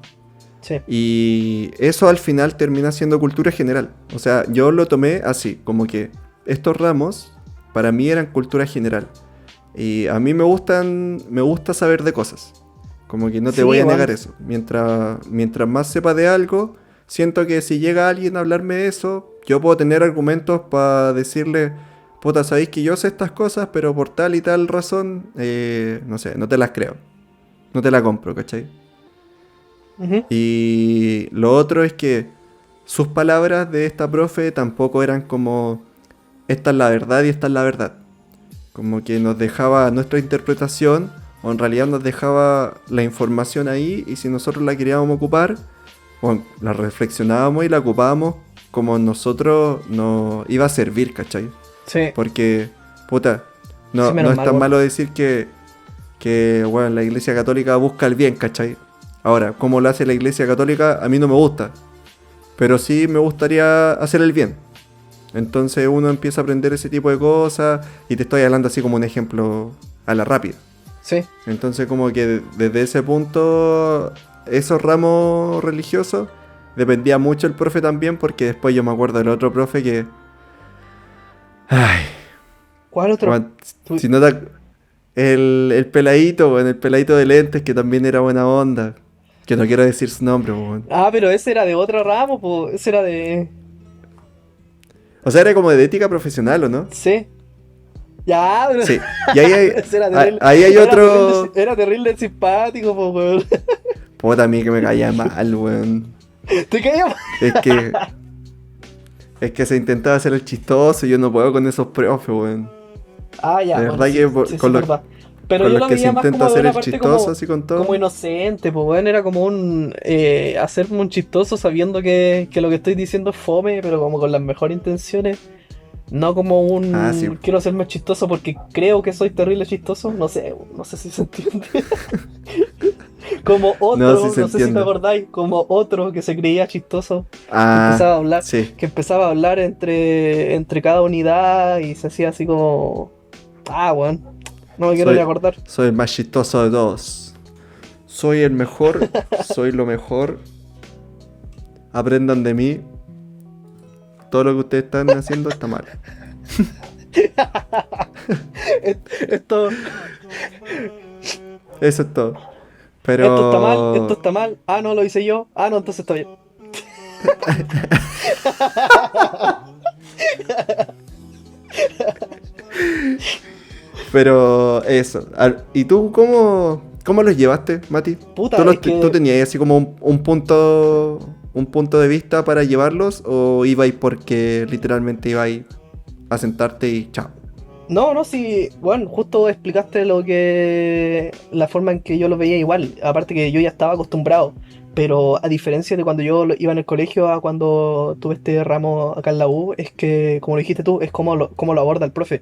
B: Sí.
A: Y eso al final termina siendo cultura general. O sea, yo lo tomé así, como que estos ramos para mí eran cultura general. Y a mí me gusta saber de cosas. Como que no te
B: Sí,
A: voy a negar
B: weón.
A: eso. Mientras más sepa de algo, siento que si llega alguien a hablarme de eso, yo puedo tener argumentos para decirle, puta, sabéis que yo sé estas cosas, pero por tal y tal razón, no sé, no te las creo. No te la compro, ¿cachai?
B: Ujú.
A: Y lo otro es que sus palabras de esta profe tampoco eran como, esta es la verdad y esta es la verdad. Como que nos dejaba nuestra interpretación, o en realidad nos dejaba la información ahí, y si nosotros la queríamos ocupar, bueno, la reflexionábamos y la ocupábamos como nosotros nos iba a servir, ¿cachai?
B: Sí,
A: Porque, puta,
B: sí,
A: no
B: menos
A: es
B: mal,
A: tan
B: weón.
A: malo decir que bueno, la iglesia católica busca el bien, ¿cachai? Ahora, cómo lo hace la iglesia católica, a mí no me gusta, pero sí me gustaría hacer el bien. Entonces uno empieza a aprender ese tipo de cosas y te estoy hablando así como un ejemplo a la rápida.
B: Sí.
A: Entonces como que desde ese punto esos ramos religiosos dependía mucho el profe también, porque después yo me acuerdo del otro profe que... Ay,
B: ¿Cuál otro?
A: weón,
B: Tú-
A: si no te... El peladito, weón, el peladito de lentes que también era buena onda. Que no quiero decir su nombre, weón.
B: Ah, pero ese era de otro ramo, pues. Ese era de.
A: O sea, era como de ética profesional, ¿o no?
B: Sí. Ya, pero.
A: Sí. Y ahí hay,
B: Ese era terrible.
A: ahí hay
B: Era
A: otro...
B: terrible, era terrible simpático, pues, weón.
A: Puta, a mí que me caía mal, weón.
B: ¿Te caía?
A: Es que... Es que se intentaba hacer el chistoso y yo no puedo con esos profes, weón.
B: Ah, ya,
A: De
B: bueno,
A: verdad
B: sí,
A: que
B: sí, sí,
A: con,
B: es verdad. Pero
A: con
B: yo
A: los
B: lo
A: que se
B: veía más
A: intenta
B: como de
A: hacer
B: una
A: el
B: parte
A: chistoso
B: como,
A: así con
B: como
A: todo.
B: inocente, pues bueno, era como un hacerme un chistoso sabiendo que lo que estoy diciendo es fome, pero como con las mejores intenciones. No como
A: Ah, sí.
B: un quiero hacerme chistoso porque creo que soy terrible chistoso. No sé si se entiende. Como
A: No, sí
B: otro,
A: se
B: no sé si te
A: entiende.
B: acordáis, como otro que se creía chistoso, que empezaba
A: Ah,
B: a hablar,
A: sí.
B: que empezaba a hablar entre cada unidad y se hacía así como. Ah, weón. No me quiero ni
A: Soy,
B: acordar.
A: soy el más chistoso de todos. Soy el mejor. Soy lo mejor. Aprendan de mí. Todo lo que ustedes están haciendo está mal.
B: Esto,
A: Eso es todo.
B: esto está mal, esto
A: Pero...
B: está mal. Ah, no, lo hice yo. Ah, no, entonces está bien.
A: Pero eso. ¿Y tú cómo los llevaste, Mati?
B: Puta, es
A: ¿Tú
B: que.
A: tenías así como un punto de vista para llevarlos o ibais porque literalmente ibais a sentarte y chao?
B: No, no, sí. Bueno, justo explicaste lo que. La forma en que yo lo veía igual. Aparte que yo ya estaba acostumbrado. Pero a diferencia de cuando yo iba en el colegio a cuando tuve este ramo acá en la U, es que, como lo dijiste tú, es como lo aborda el profe.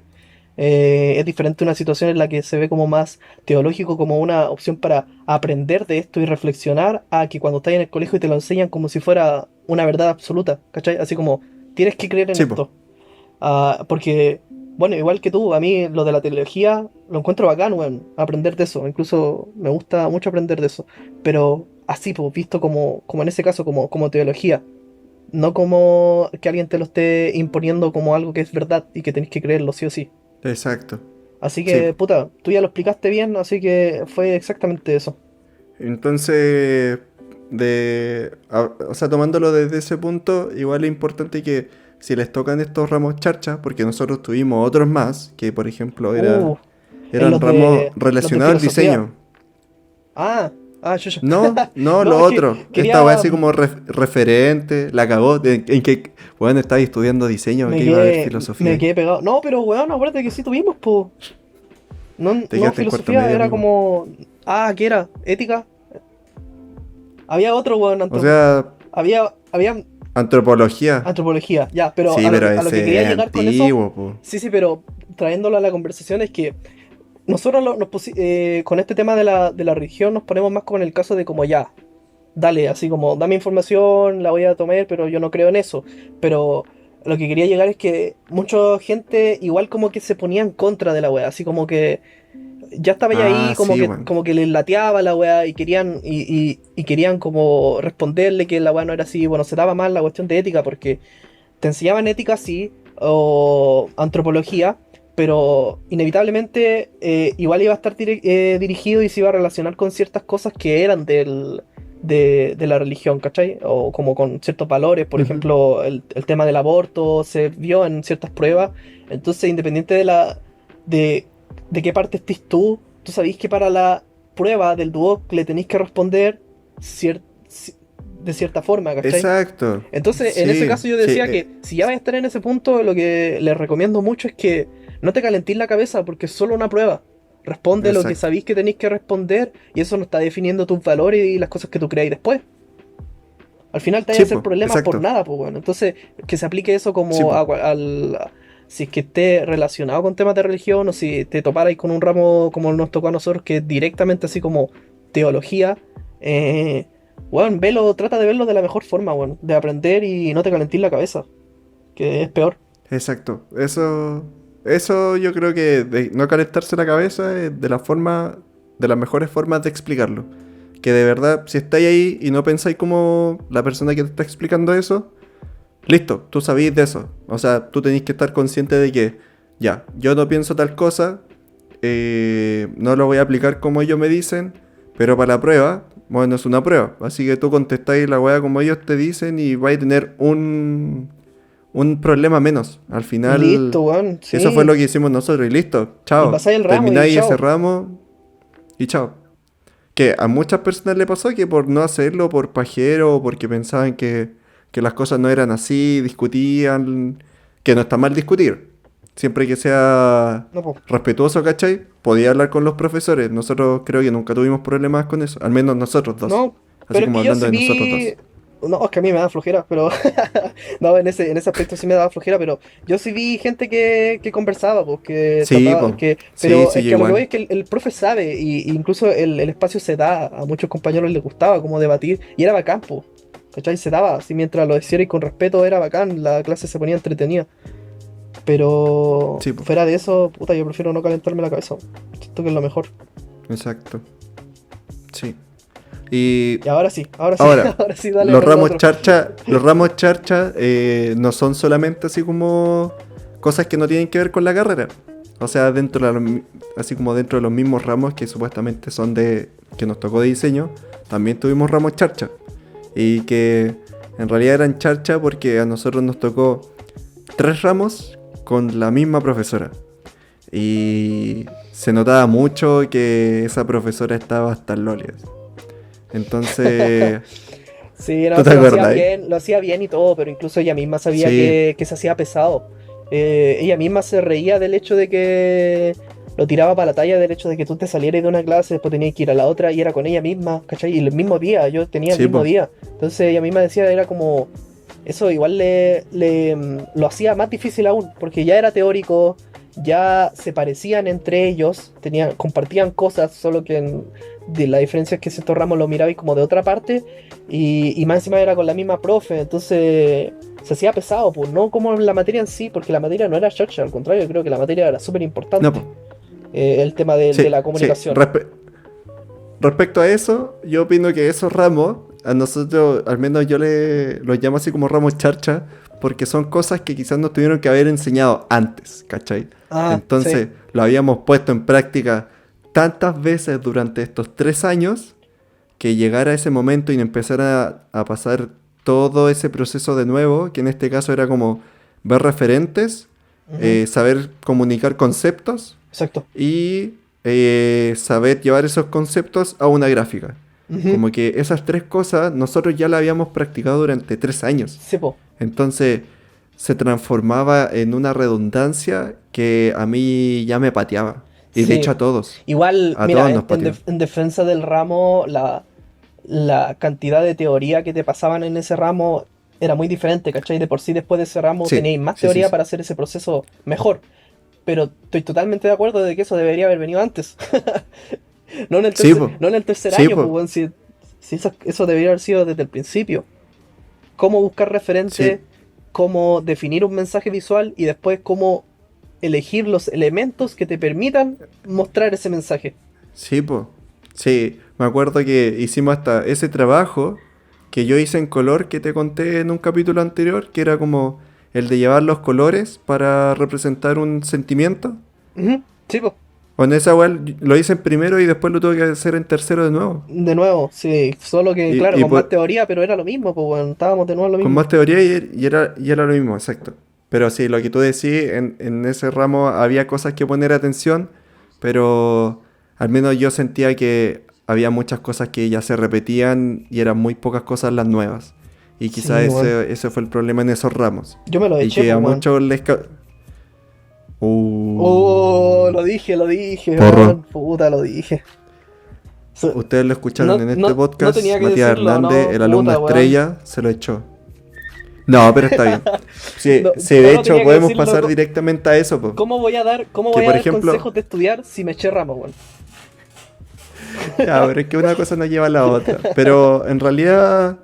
B: Es diferente una situación en la que se ve como más teológico, como una opción para aprender de esto y reflexionar, a que cuando estás en el colegio y te lo enseñan como si fuera una verdad absoluta, ¿cachai? Así como, tienes que creer en
A: Sí, po.
B: esto. Ah, porque, bueno, igual que tú, a mí lo de la teología lo encuentro bacán, weón, aprender de eso. Incluso me gusta mucho aprender de eso. Pero así, pues, visto como en ese caso, como teología. No como que alguien te lo esté imponiendo como algo que es verdad y que tenés que creerlo sí o sí.
A: Exacto.
B: Así
A: Sí,
B: que,
A: po.
B: puta, tú ya lo explicaste bien, así que fue exactamente eso.
A: Entonces, o sea, tomándolo desde ese punto, igual es importante que si les tocan estos ramos charcha, porque nosotros tuvimos otros más, que por ejemplo
B: Uh, en
A: eran ramos
B: los de
A: relacionados al
B: filosofía.
A: diseño.
B: Ah, yo.
A: No, no,
B: No,
A: lo
B: es que
A: otro. Esta wea
B: quería.
A: así como referente, la cagó. En que, bueno, estaba estudiando diseño, que iba a ver
B: Me
A: filosofía.
B: quedé pegado. No, pero weón, acuérdate que sí tuvimos, po. No,
A: Te
B: no,
A: quedaste en cuarto
B: filosofía
A: medio,
B: era
A: amigo.
B: como. Ah, ¿qué era? ¿Ética? Había otro, weón,
A: O sea,
B: había
A: antropología.
B: antropología, ya, pero
A: Sí, pero
B: a lo que
A: ese
B: quería
A: es
B: llegar con eso,
A: antiguo, po.
B: sí, sí, pero trayéndolo a la conversación es que nosotros con este tema de la religión nos ponemos más como en el caso de como ya, dale, así como, dame información, la voy a tomar, pero yo no creo en eso. Pero lo que quería llegar es que mucha gente igual como que se ponía en contra de la wea, así como que ya estaba ya
A: Ah,
B: ahí,
A: sí, weón.
B: como que les lateaba la wea y querían, y querían como responderle que la wea no era así. Bueno, se daba mal la cuestión de ética porque te enseñaban ética, sí, o antropología, pero inevitablemente igual iba a estar dirigido y se iba a relacionar con ciertas cosas que eran de la religión, ¿cachai? O como con ciertos valores, por
A: Ujú.
B: ejemplo, el tema del aborto se vio en ciertas pruebas, entonces independiente de, de qué parte estés tú sabés que para la prueba del Duoc le tenéis que responder cier- de cierta forma, ¿cachai?
A: Exacto.
B: Entonces, en ese
A: Sí,
B: caso yo
A: sí.
B: decía que si ya vas a estar en ese punto, lo que les recomiendo mucho es que no te calentís la cabeza porque es solo una prueba. Responde lo que
A: Exacto.
B: sabéis que tenéis que responder y eso no está definiendo tus valores y las cosas que tú creáis después. Al final te vaya a
A: Sí,
B: hacer
A: po.
B: problemas por
A: Exacto.
B: nada, pues bueno. Entonces, que se aplique eso
A: Sí,
B: como
A: po.
B: si es que esté relacionado con temas de religión o si te toparais con un ramo como nos tocó a nosotros que es directamente así como teología, eh, bueno, trata de verlo de la mejor forma, bueno, de aprender y no te calentís la cabeza, que es peor.
A: Exacto. Eso yo creo que de no calentarse la cabeza es de las mejores formas de explicarlo. que de verdad, si estáis ahí y no pensáis como la persona que te está explicando eso, listo, tú sabéis de eso. O sea, tú tenéis que estar consciente de que, ya, yo no pienso tal cosa, no lo voy a aplicar como ellos me dicen, pero para la prueba, bueno, es una prueba. Así que tú contestáis la weá como ellos te dicen y vais a tener un problema menos. Al final,
B: Listo, weón,
A: eso fue
B: sí.
A: lo que hicimos nosotros y listo,
B: Y
A: chao.
B: pasáis el ramo y
A: Termináis ese
B: chao.
A: ramo y chao. Que a muchas personas le pasó que por no hacerlo, por pajero, o porque pensaban que las cosas no eran así, discutían, que no está mal discutir. Siempre que sea
B: No, po.
A: respetuoso, ¿cachai? Podía hablar con los profesores. Nosotros creo que nunca tuvimos problemas con eso. Al menos nosotros dos.
B: No,
A: Así
B: pero es
A: como
B: que yo
A: hablando
B: sí
A: de nosotros
B: vi.
A: dos.
B: No, es que a mí me da flojera, pero. No, en ese aspecto sí me daba flojera, pero yo sí vi gente que conversaba, pues, que
A: Sí,
B: trataba.
A: pues. Sí,
B: Pero
A: sí,
B: es
A: yo
B: que a lo que voy
A: igual.
B: es que el profe sabe, y incluso el espacio se da, a muchos compañeros les gustaba como debatir, y era bacán, pues. ¿Cachai? Se daba, así mientras lo hiciera y con respeto era bacán, la clase se ponía entretenida. Pero
A: Sí, pues.
B: fuera de eso, puta, yo prefiero no calentarme la cabeza. Siento que es lo mejor.
A: Exacto. Sí. Y
B: Y ahora sí,
A: ahora,
B: ahora sí, dale con lo otro.
A: los ramos charcha no son solamente así como cosas que no tienen que ver con la carrera. O sea, así como dentro de los mismos ramos que supuestamente son que nos tocó de diseño, también tuvimos ramos charcha. Y que en realidad eran charcha porque a nosotros nos tocó 3 ramos con la misma profesora. Y se notaba mucho que esa profesora estaba hasta el loles. Entonces,
B: Sí,
A: ¿tú
B: no,
A: te
B: se
A: acuerdas?
B: lo hacía bien y todo, pero incluso ella misma sabía
A: Sí,
B: que se hacía pesado. Ella misma se reía del hecho de que lo tiraba para la talla, del hecho de que tú te salieras de una clase, después tenías que ir a la otra y era con ella misma, ¿cachai? Y el mismo día, yo tenía el
A: sí,
B: mismo
A: po.
B: día. Entonces ella misma decía, era como, eso igual lo hacía más difícil aún, porque ya era teórico, ya se parecían entre ellos, compartían cosas, solo que de la diferencia es que ciertos ramos lo mirabais como de otra parte y más encima era con la misma profe, entonces se hacía pesado, pues no como la materia en sí, porque la materia no era chacha, al contrario, creo que la materia era súper
A: No,
B: importante,
A: po.
B: el tema de
A: Sí,
B: la
A: sí.
B: comunicación.
A: Respecto a eso, yo opino que esos ramos, a nosotros, al menos yo los llamo así como ramos charcha, porque son cosas que quizás nos tuvieron que haber enseñado antes, ¿cachai?
B: Ah, sí.
A: Entonces, lo habíamos puesto en práctica tantas veces durante estos 3 años que llegara ese momento y empezar a pasar todo ese proceso de nuevo, que en este caso era como ver referentes,
B: Ujú,
A: saber comunicar conceptos
B: exacto.
A: y saber llevar esos conceptos a una gráfica.
B: Ujú,
A: Como que esas 3 cosas nosotros ya las habíamos practicado durante 3 años.
B: sí, po.
A: Entonces se transformaba en una redundancia que a mí ya me pateaba. Y de hecho
B: Sí.
A: a todos.
B: Igual,
A: A
B: mira,
A: todos nos pateó.
B: en defensa del ramo, la cantidad de teoría que te pasaban en ese ramo era muy diferente, ¿cachai? De por sí después de ese ramo
A: Sí,
B: teníais más
A: sí, sí,
B: teoría
A: sí.
B: para hacer ese proceso mejor. Pero estoy totalmente de acuerdo de que eso debería haber venido antes. No en el
A: Sí,
B: tercer,
A: po.
B: no en el tercer
A: Sí,
B: año, pues,
A: po.
B: weón, si eso debería haber sido desde el principio. Cómo buscar referente,
A: Sí.
B: cómo definir un mensaje visual y después cómo elegir los elementos que te permitan mostrar ese mensaje.
A: Sí, po. Sí, me acuerdo que hicimos hasta ese trabajo que yo hice en color que te conté en un capítulo anterior, que era como el de llevar los colores para representar un sentimiento.
B: Ujú, sí, pues.
A: Bueno, esa igual lo hice en primero y después lo tuve que hacer en tercero de nuevo.
B: De nuevo, sí, solo que, claro,
A: Y, y
B: con más
A: por-
B: teoría, pero era lo mismo, pues bueno, estábamos de nuevo en lo
A: con
B: mismo.
A: más teoría y era lo mismo, exacto. Pero sí, lo que tú decís, en ese ramo había cosas que poner atención, pero al menos yo sentía que había muchas cosas que ya se repetían y eran muy pocas cosas las nuevas. Y quizás
B: Sí, weón.
A: ese fue el problema en esos ramos.
B: Yo me lo
A: Y
B: eché,
A: que
B: pues
A: a
B: weón.
A: muchos
B: Oh,
A: Uh,
B: lo dije,
A: porro.
B: weón. Puta, lo dije.
A: Ustedes lo escucharon
B: No,
A: en este
B: no
A: podcast.
B: tenía que
A: Matías
B: decirlo,
A: Hernández,
B: no,
A: el alumno
B: puta, weón.
A: estrella, se lo echó. No, pero está bien. Sí,
B: No,
A: sí,
B: no,
A: de
B: no
A: hecho
B: tenía que
A: podemos
B: decirlo.
A: pasar directamente a eso, po.
B: ¿Cómo
A: Que
B: voy a
A: por
B: dar
A: ejemplo,
B: consejos de estudiar si me eché ramo, weón?
A: ya, pero es que una cosa no lleva a la otra. Pero en realidad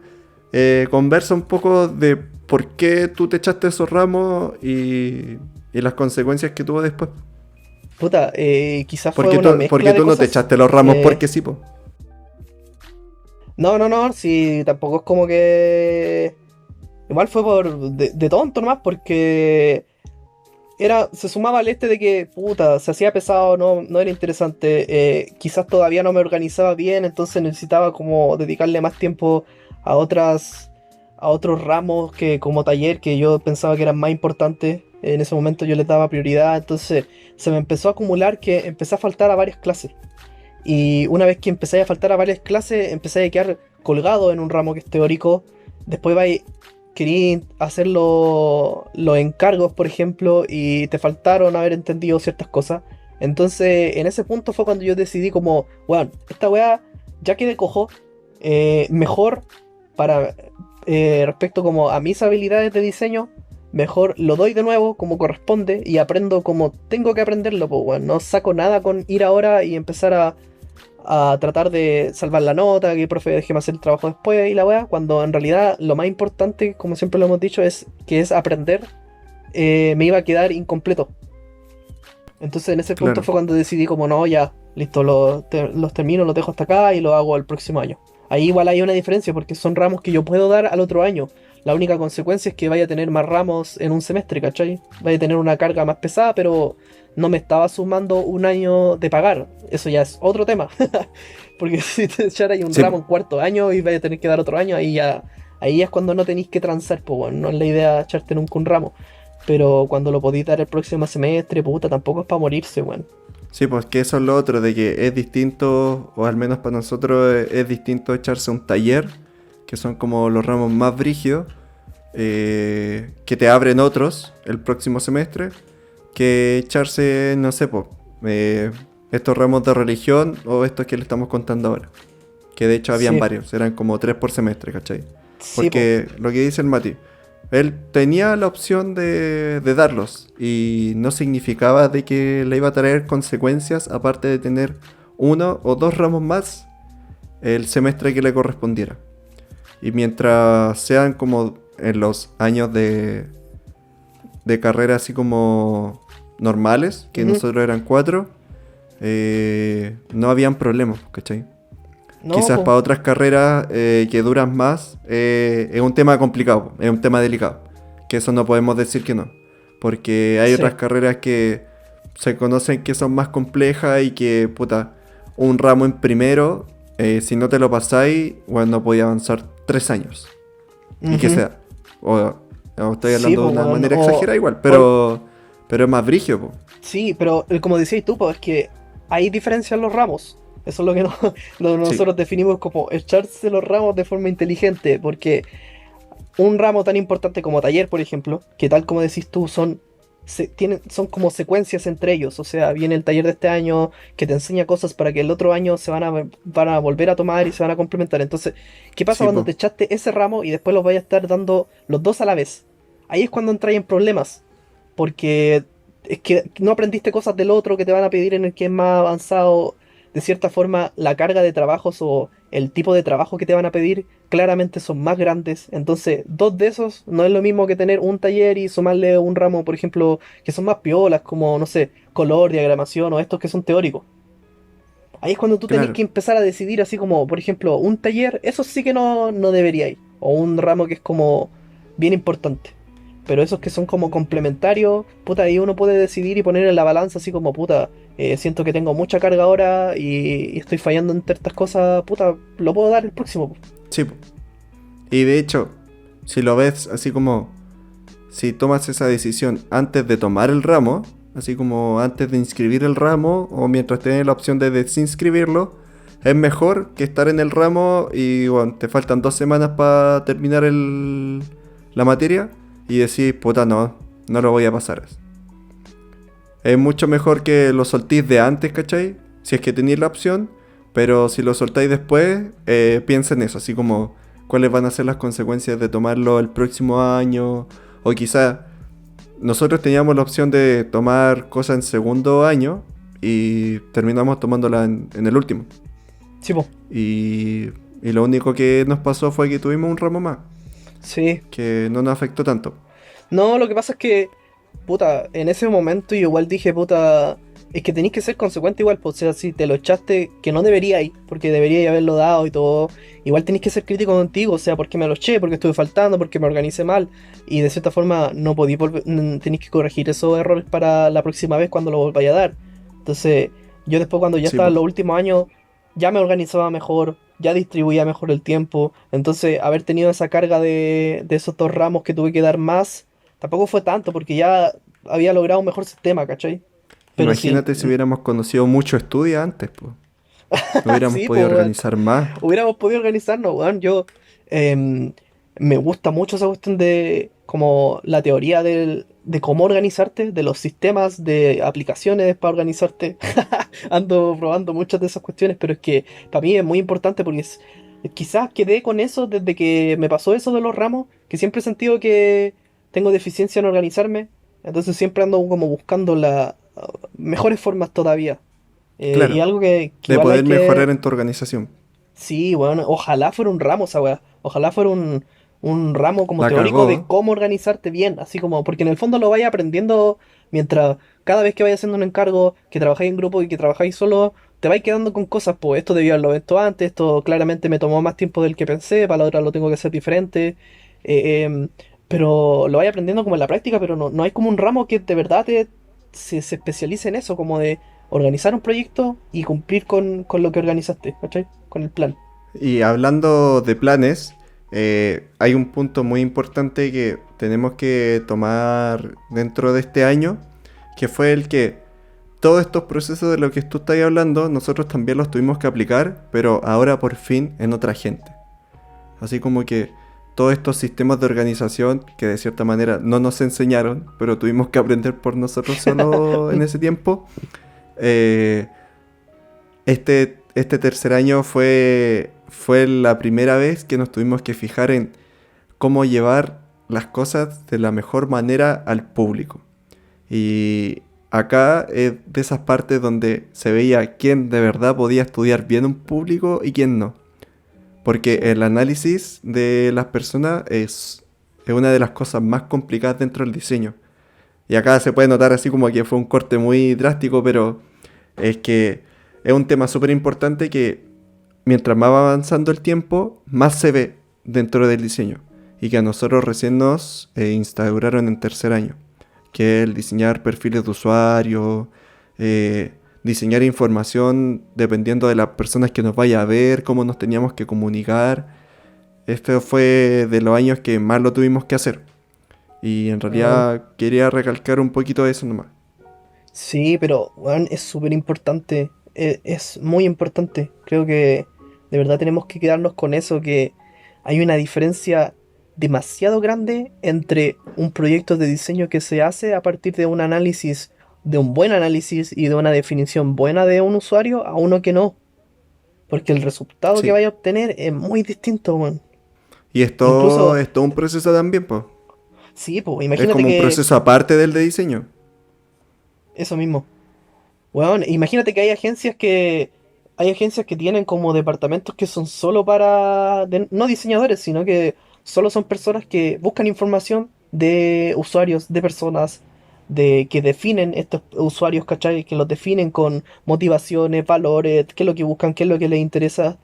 A: conversa un poco de por qué tú te echaste esos ramos y las consecuencias que tuvo después.
B: Puta, quizás fue
A: Porque
B: una
A: tú,
B: mezcla
A: porque
B: de
A: tú no te
B: cosas.
A: echaste los ramos
B: Eh,
A: porque sí, po.
B: No, no, no, sí, tampoco es como que... Igual fue de tonto nomás, porque se sumaba al este de que, puta, se hacía pesado, no era interesante, quizás todavía no me organizaba bien, entonces necesitaba como dedicarle más tiempo a a otros ramos que como taller que yo pensaba que eran más importantes. En ese momento yo les daba prioridad, entonces se me empezó a acumular que empecé a faltar a varias clases. Y una vez que empecé a faltar a varias clases, empecé a quedar colgado en un ramo que es teórico. Después querí hacer los encargos, por ejemplo, y te faltaron haber entendido ciertas cosas. Entonces, en ese punto fue cuando yo decidí como, bueno, esta weá ya quedé cojo, mejor para respecto como a mis habilidades de diseño, mejor lo doy de nuevo como corresponde y aprendo como tengo que aprenderlo, pues bueno, no saco nada con ir ahora y empezar a tratar de salvar la nota, que el profe déjeme hacer el trabajo después y la weá, cuando en realidad lo más importante, como siempre lo hemos dicho, es que es aprender, me iba a quedar incompleto. Entonces en ese punto
A: Claro,
B: fue cuando decidí como no, ya, listo, los termino, los dejo hasta acá y lo hago el próximo año. Ahí igual hay una diferencia porque son ramos que yo puedo dar al otro año. La única consecuencia es que vaya a tener más ramos en un semestre, ¿cachai? Vaya a tener una carga más pesada, pero no me estaba sumando un año de pagar. Eso ya es otro tema. Porque si te echara ahí un
A: sí,
B: ramo
A: po.
B: en cuarto año y vaya a tener que dar otro año, ahí ya es cuando no tenéis que transar, pues bueno, no es la idea echarte nunca un ramo. Pero cuando lo podéis dar el próximo semestre, puta, tampoco es para morirse, weón.
A: Sí, pues que eso es lo otro, de que es distinto, o al menos para nosotros es distinto echarse un taller, que son como los ramos más brígidos, que te abren otros el próximo semestre, que echarse, no sé, pues, estos ramos de religión o estos que le estamos contando ahora. Que de hecho habían
B: Sí,
A: varios, eran como tres por semestre, ¿cachai?
B: sí, po.
A: Porque lo que dice el Mati, él tenía la opción de darlos y no significaba de que le iba a traer consecuencias aparte de tener uno o dos ramos más el semestre que le correspondiera. Y mientras sean como en los años de carrera así como normales, que
B: Ujú.
A: nosotros eran cuatro, no habían problemas, ¿cachai?
B: No,
A: Quizás
B: po.
A: para otras carreras que duran más, es un tema complicado, es un tema delicado. Que eso no podemos decir que no. Porque hay otras
B: Sí.
A: carreras que se conocen que son más complejas y que, puta, un ramo en primero, si no te lo pasáis, bueno, no podía avanzar 3 años. Y que
B: Ujú.
A: sea. O estoy
B: Sí,
A: hablando de
B: po,
A: una
B: weón.
A: manera exagerada igual,
B: O-
A: pero es más brigio, po.
B: sí, pero como decías tú, pues es que hay diferencia en los ramos. Eso es lo que
A: Sí,
B: nosotros definimos como echarse los ramos de forma inteligente, porque un ramo tan importante como taller, por ejemplo, que tal como decís tú, son como secuencias entre ellos. O sea, viene el taller de este año que te enseña cosas para que el otro año van a volver a tomar y se van a complementar. Entonces, ¿qué pasa
A: sí,
B: cuando
A: po.
B: te echaste ese ramo y después los vayas a estar dando los dos a la vez? Ahí es cuando entras en problemas, porque es que no aprendiste cosas del otro que te van a pedir en el que es más avanzado. De cierta forma, la carga de trabajos o el tipo de trabajo que te van a pedir claramente son más grandes. Entonces, dos de esos no es lo mismo que tener un taller y sumarle un ramo, por ejemplo, que son más piolas, como, no sé, color, diagramación o estos que son teóricos. Ahí es cuando tú tenés
A: Claro.
B: que empezar a decidir, así como, por ejemplo, un taller, eso sí que no debería ir. O un ramo que es como bien importante. Pero esos que son como complementarios, puta, ahí uno puede decidir y poner en la balanza así como, puta, siento que tengo mucha carga ahora y estoy fallando en ciertas cosas, puta, lo puedo dar el próximo, po.
A: Sí, po. Y de hecho, si lo ves así como, si tomas esa decisión antes de tomar el ramo, así como antes de inscribir el ramo o mientras tienes la opción de desinscribirlo, es mejor que estar en el ramo y bueno, te faltan 2 semanas para terminar la materia y decir, puta, no lo voy a pasar. Es mucho mejor que lo soltéis de antes, ¿cachai? Si es que tenéis la opción, pero si lo soltáis después, piensa en eso, así como cuáles van a ser las consecuencias de tomarlo el próximo año, o quizá nosotros teníamos la opción de tomar cosas en segundo año y terminamos tomándola en el último.
B: Sí, po.
A: Y lo único que nos pasó fue que tuvimos un ramo más,
B: Sí.
A: que no nos afectó tanto.
B: No, lo que pasa es que, puta, en ese momento yo igual dije, puta, Es que tenéis que ser consecuente igual, pues, o sea, si te lo echaste, que no deberíais, porque deberíais haberlo dado y todo, igual tenéis que ser crítico contigo, o sea, porque me lo eché, porque estuve faltando, porque me organicé mal, y de cierta forma no podéis volver, tenéis que corregir esos errores para la próxima vez cuando lo volváis a dar. Entonces, yo después cuando ya
A: Sí,
B: estaba en
A: po.
B: los últimos años, ya me organizaba mejor, ya distribuía mejor el tiempo, entonces haber tenido esa carga de esos dos ramos que tuve que dar más, tampoco fue tanto, porque ya había logrado un mejor sistema, ¿cachai? Pero sí,
A: Imagínate si hubiéramos conocido mucho estudio antes, pues. Hubiéramos
B: sí,
A: podido
B: pues
A: organizar más.
B: hubiéramos podido organizarnos, weón. Yo em, me gusta mucho esa cuestión de como la teoría de cómo organizarte, de los sistemas, de aplicaciones para organizarte. Ando probando muchas de esas cuestiones, pero es que para mí es muy importante porque quizás quedé con eso desde que me pasó eso de los ramos, que siempre he sentido que tengo deficiencia en organizarme, entonces siempre ando como buscando las mejores formas todavía. Y
A: Claro,
B: algo que
A: de
B: igual hay
A: poder mejorar
B: que...
A: en tu organización.
B: Sí, bueno, ojalá fuera un ramo esa weá. Ojalá fuera un ramo como
A: La
B: teórico de
A: cagó.
B: cómo organizarte bien. Así como, porque en el fondo lo vais aprendiendo mientras cada vez que vayas haciendo un encargo, que trabajáis en grupo y que trabajáis solo, te vais quedando con cosas. Pues esto debía haberlo visto antes, esto claramente me tomó más tiempo del que pensé, para la otra lo tengo que hacer diferente. Pero lo vais aprendiendo como en la práctica, pero no hay como un ramo que de verdad se especialice en eso, como de organizar un proyecto y cumplir con lo que organizaste, ¿cachai? Con el plan.
A: Y hablando de planes, hay un punto muy importante que tenemos que tomar dentro de este año, que fue el que todos estos procesos de los que tú estás hablando, nosotros también los tuvimos que aplicar, pero ahora por fin en otra gente. Así como que todos estos sistemas de organización que de cierta manera no nos enseñaron, pero tuvimos que aprender por nosotros solo en ese tiempo. eh, este tercer año fue la primera vez que nos tuvimos que fijar en cómo llevar las cosas de la mejor manera al público. Y acá es de esas partes donde se veía quién de verdad podía estudiar bien un público y quién no. Porque el análisis de las personas es una de las cosas más complicadas dentro del diseño. Y acá se puede notar así como que fue un corte muy drástico, pero es que es un tema súper importante que mientras más va avanzando el tiempo, más se ve dentro del diseño. Y que a nosotros recién nos instauraron en tercer año. Que es el diseñar perfiles de usuario, diseñar información dependiendo de las personas que nos vaya a ver, cómo nos teníamos que comunicar. Este fue de los años que más lo tuvimos que hacer. Y en
B: Weón.
A: realidad quería recalcar un poquito de eso nomás.
B: Sí, pero weón, es súper importante. Es muy importante. Creo que de verdad tenemos que quedarnos con eso, que hay una diferencia demasiado grande entre un proyecto de diseño que se hace a partir de un análisis, de un buen análisis y de una definición buena de un usuario a uno que no. Porque el resultado que
A: Sí.
B: vaya a obtener es muy distinto, weón.
A: Y
B: Incluso,
A: es todo un proceso también, pues.
B: sí, pues
A: Es
B: imagínate
A: como un
B: que
A: proceso aparte del de diseño.
B: eso mismo. Weón, imagínate que hay agencias que tienen como departamentos que son solo para no diseñadores, sino que solo son personas que buscan información de usuarios, de personas, de que definen estos usuarios, ¿cachai? Que los definen con motivaciones, valores, qué es lo que buscan, qué es lo que les interesa.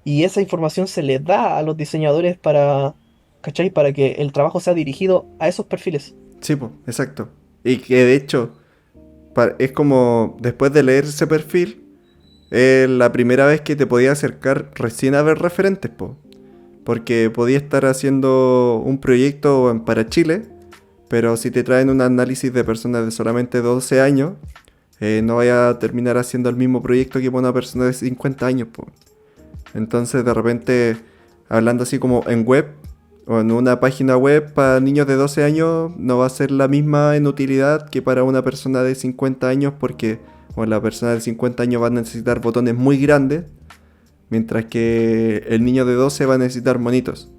B: Y esa información se les da a los diseñadores para, ¿cachai? Para que el trabajo sea dirigido a esos perfiles.
A: Sí, pues, exacto. Y que de hecho, es como después de leer ese perfil, es la primera vez que te podías acercar recién a ver referentes, po. Porque podía estar haciendo un proyecto para Chile, pero si te traen un análisis de personas de solamente 12 años, no vaya a terminar haciendo el mismo proyecto que una persona de 50 años, po. Entonces, de repente, hablando así como en web, o en una página web para niños de 12 años, no va a ser la misma en utilidad que para una persona de 50 años, porque la persona de 50 años va a necesitar botones muy grandes, mientras que el niño de 12 va a necesitar monitos.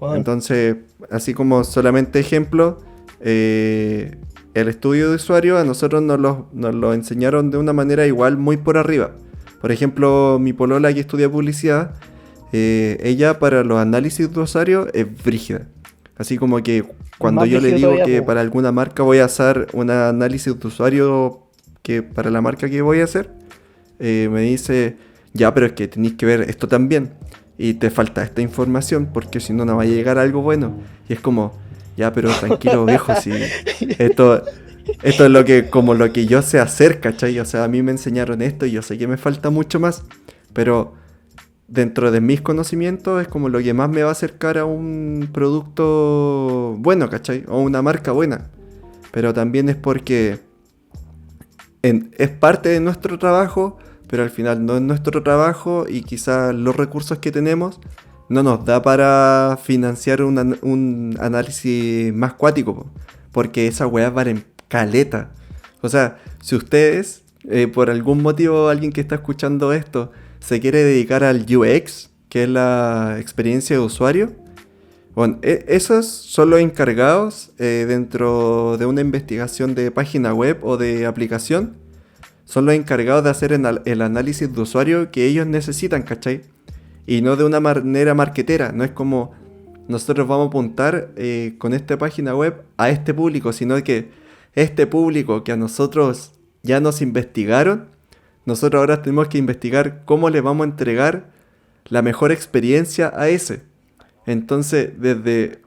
B: Weón,
A: Entonces, así como solamente ejemplo, el estudio de usuario a nosotros nos lo enseñaron de una manera igual muy por arriba. Por ejemplo, mi polola que estudia publicidad, ella para los análisis de usuario es brígida. Así como que
B: es
A: cuando
B: más
A: yo le
B: brígido
A: digo
B: todavía,
A: que
B: pues.
A: para alguna marca voy a hacer un análisis de usuario que para la marca que voy a hacer, me dice, ya, pero es que tenéis que ver esto también. Y te falta esta información porque si no, no va a llegar algo bueno. Y es como, ya, pero tranquilo, viejo, si esto, esto es lo que, como lo que yo sé hacer, ¿cachai? O sea, a mí me enseñaron esto y yo sé que me falta mucho más. Pero dentro de mis conocimientos es como lo que más me va a acercar a un producto bueno, ¿cachai? O una marca buena. Pero también es porque es parte de nuestro trabajo, pero al final no es nuestro trabajo y quizás los recursos que tenemos no nos da para financiar un análisis más cuático, po, porque esas weas valen caleta. O sea, si ustedes, por algún motivo, alguien que está escuchando esto, se quiere dedicar al UX, que es la experiencia de usuario, bueno, esos son los encargados dentro de una investigación de página web o de aplicación. Son los encargados de hacer el análisis de usuario que ellos necesitan, ¿cachai? Y no de una manera marketera. No es como nosotros vamos a apuntar con esta página web a este público, sino que este público que a nosotros ya nos investigaron, nosotros ahora tenemos que investigar cómo le vamos a entregar la mejor experiencia a ese. Entonces, desde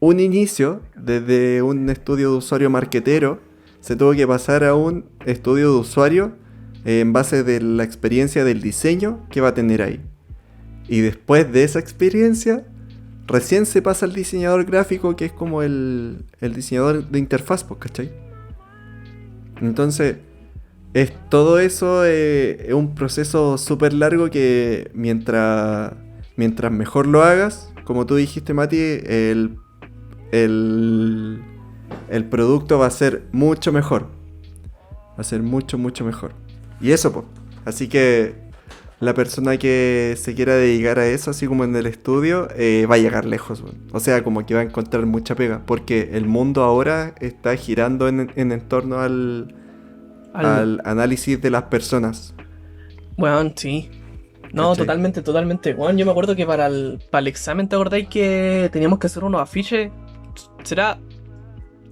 A: un inicio, desde un estudio de usuario marketero, se tuvo que pasar a un estudio de usuario en base de la experiencia del diseño que va a tener ahí. Y después de esa experiencia, recién se pasa al diseñador gráfico, que es como el diseñador de interfaz, pues, ¿cachai? Entonces, todo eso es un proceso súper largo que mientras mejor lo hagas, como tú dijiste, Mati, el, el producto va a ser mucho mejor. Va a ser mucho, mucho mejor. Y eso, pues. Así que la persona que se quiera dedicar a eso, así como en el estudio, va a llegar lejos. Bueno. O sea, como que va a encontrar mucha pega. Porque el mundo ahora está girando en torno al análisis de las personas.
B: Bueno, sí. No,
A: ¿Cachai?
B: totalmente, totalmente. Bueno, yo me acuerdo que para el examen, ¿te acordáis que teníamos que hacer unos afiches? Será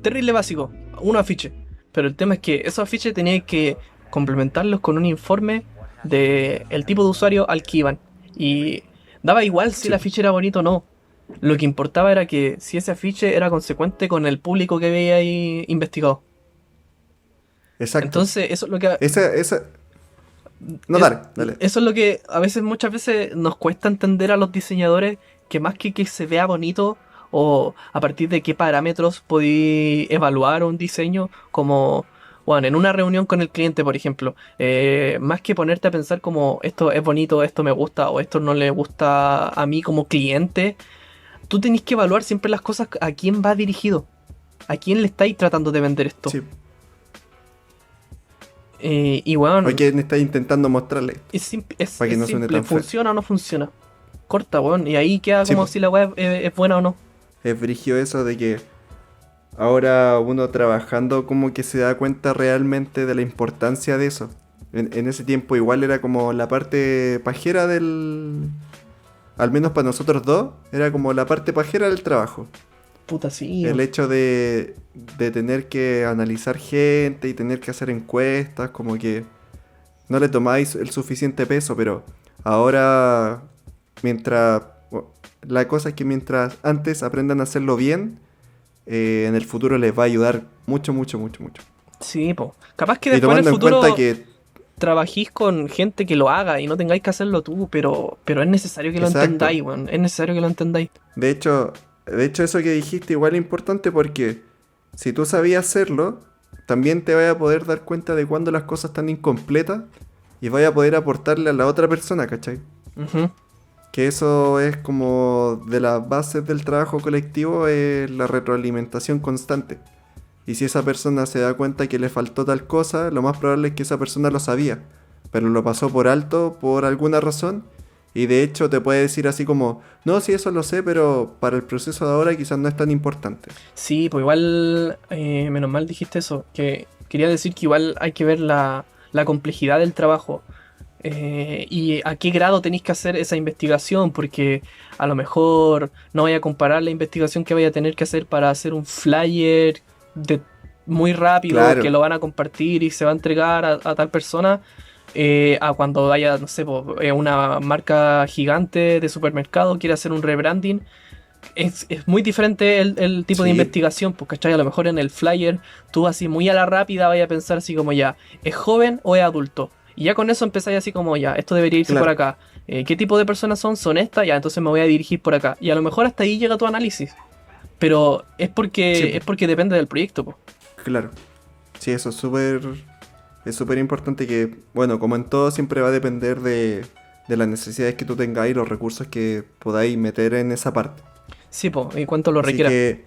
B: terrible básico, unos afiches. Pero el tema es que esos afiches teníais que complementarlos con un informe de el tipo de usuario al que iban. Y daba igual si
A: Sí.
B: el afiche era bonito o no. Lo que importaba era que si ese afiche era consecuente con el público que había ahí investigado.
A: Exacto.
B: Entonces, eso es lo que
A: Esa... No,
B: Es-
A: dale, dale.
B: eso es lo que a veces, muchas veces, nos cuesta entender a los diseñadores, que más que se vea bonito o a partir de qué parámetros podéis evaluar un diseño, como, bueno, en una reunión con el cliente, por ejemplo, más que ponerte a pensar como esto es bonito, esto me gusta o esto no le gusta a mí como cliente, tú tenés que evaluar siempre las cosas a quién va dirigido, a quién le estáis tratando de vender esto.
A: Sí.
B: Y bueno,
A: ¿O quién está intentando mostrarle?
B: es
A: Para que no suene
B: simple,
A: tan feo.
B: ¿funciona o no funciona? Corta, weón, y ahí queda
A: Sí,
B: como
A: po.
B: si la web es buena o no.
A: Es brigio eso de que ahora uno trabajando como que se da cuenta realmente de la importancia de eso. En ese tiempo igual era como la parte pajera del... Al menos para nosotros dos, era como la parte pajera del trabajo.
B: Puta, sí.
A: El hecho de tener que analizar gente y tener que hacer encuestas, como que no le tomáis el suficiente peso, pero ahora, mientras... La cosa es que mientras antes aprendan a hacerlo bien, en el futuro les va a ayudar mucho, mucho, mucho, mucho.
B: Sí, po. Capaz que
A: Y
B: después en el
A: tomando en
B: futuro
A: cuenta que...
B: trabajís con gente que lo haga y no tengáis que hacerlo tú, pero es necesario que lo
A: Exacto.
B: entendáis, weón. Es necesario que lo entendáis.
A: De hecho, eso que dijiste igual es importante porque si tú sabías hacerlo, también te vas a poder dar cuenta de cuando las cosas están incompletas y vas a poder aportarle a la otra persona, ¿cachai?
B: Ujú.
A: Que eso es como de las bases del trabajo colectivo, es la retroalimentación constante. Y si esa persona se da cuenta que le faltó tal cosa, lo más probable es que esa persona lo sabía, pero lo pasó por alto por alguna razón. Y de hecho te puede decir así como, no, sí, eso lo sé, pero para el proceso de ahora quizás no es tan importante.
B: Sí, pues igual, menos mal dijiste eso, que quería decir que igual hay que ver la complejidad del trabajo. Y a qué grado tenéis que hacer esa investigación, porque a lo mejor no vaya a comparar la investigación que vaya a tener que hacer para hacer un flyer de muy rápido,
A: Claro,
B: que lo van a compartir y se va a entregar a tal persona, a cuando haya, no sé, una marca gigante de supermercado quiere hacer un rebranding. Es muy diferente el tipo de
A: sí,
B: investigación, pues, ¿cachai? A lo mejor en el flyer tú así muy a la rápida vayas a pensar así como ya, ¿es joven o es adulto? Y ya con eso empezáis así como ya, esto debería irse por
A: claro,
B: acá. ¿Qué tipo de personas son? Son estas, ya, entonces me voy a dirigir por acá. Y a lo mejor hasta ahí llega tu análisis. Pero
A: sí,
B: es
A: po,
B: porque depende del proyecto, pues.
A: claro. Sí, eso es súper importante que, bueno, como en todo, siempre va a depender de las necesidades que tú tengáis y los recursos que podáis meter en esa parte.
B: Sí, pues, en cuanto lo
A: Así
B: requiera.
A: que,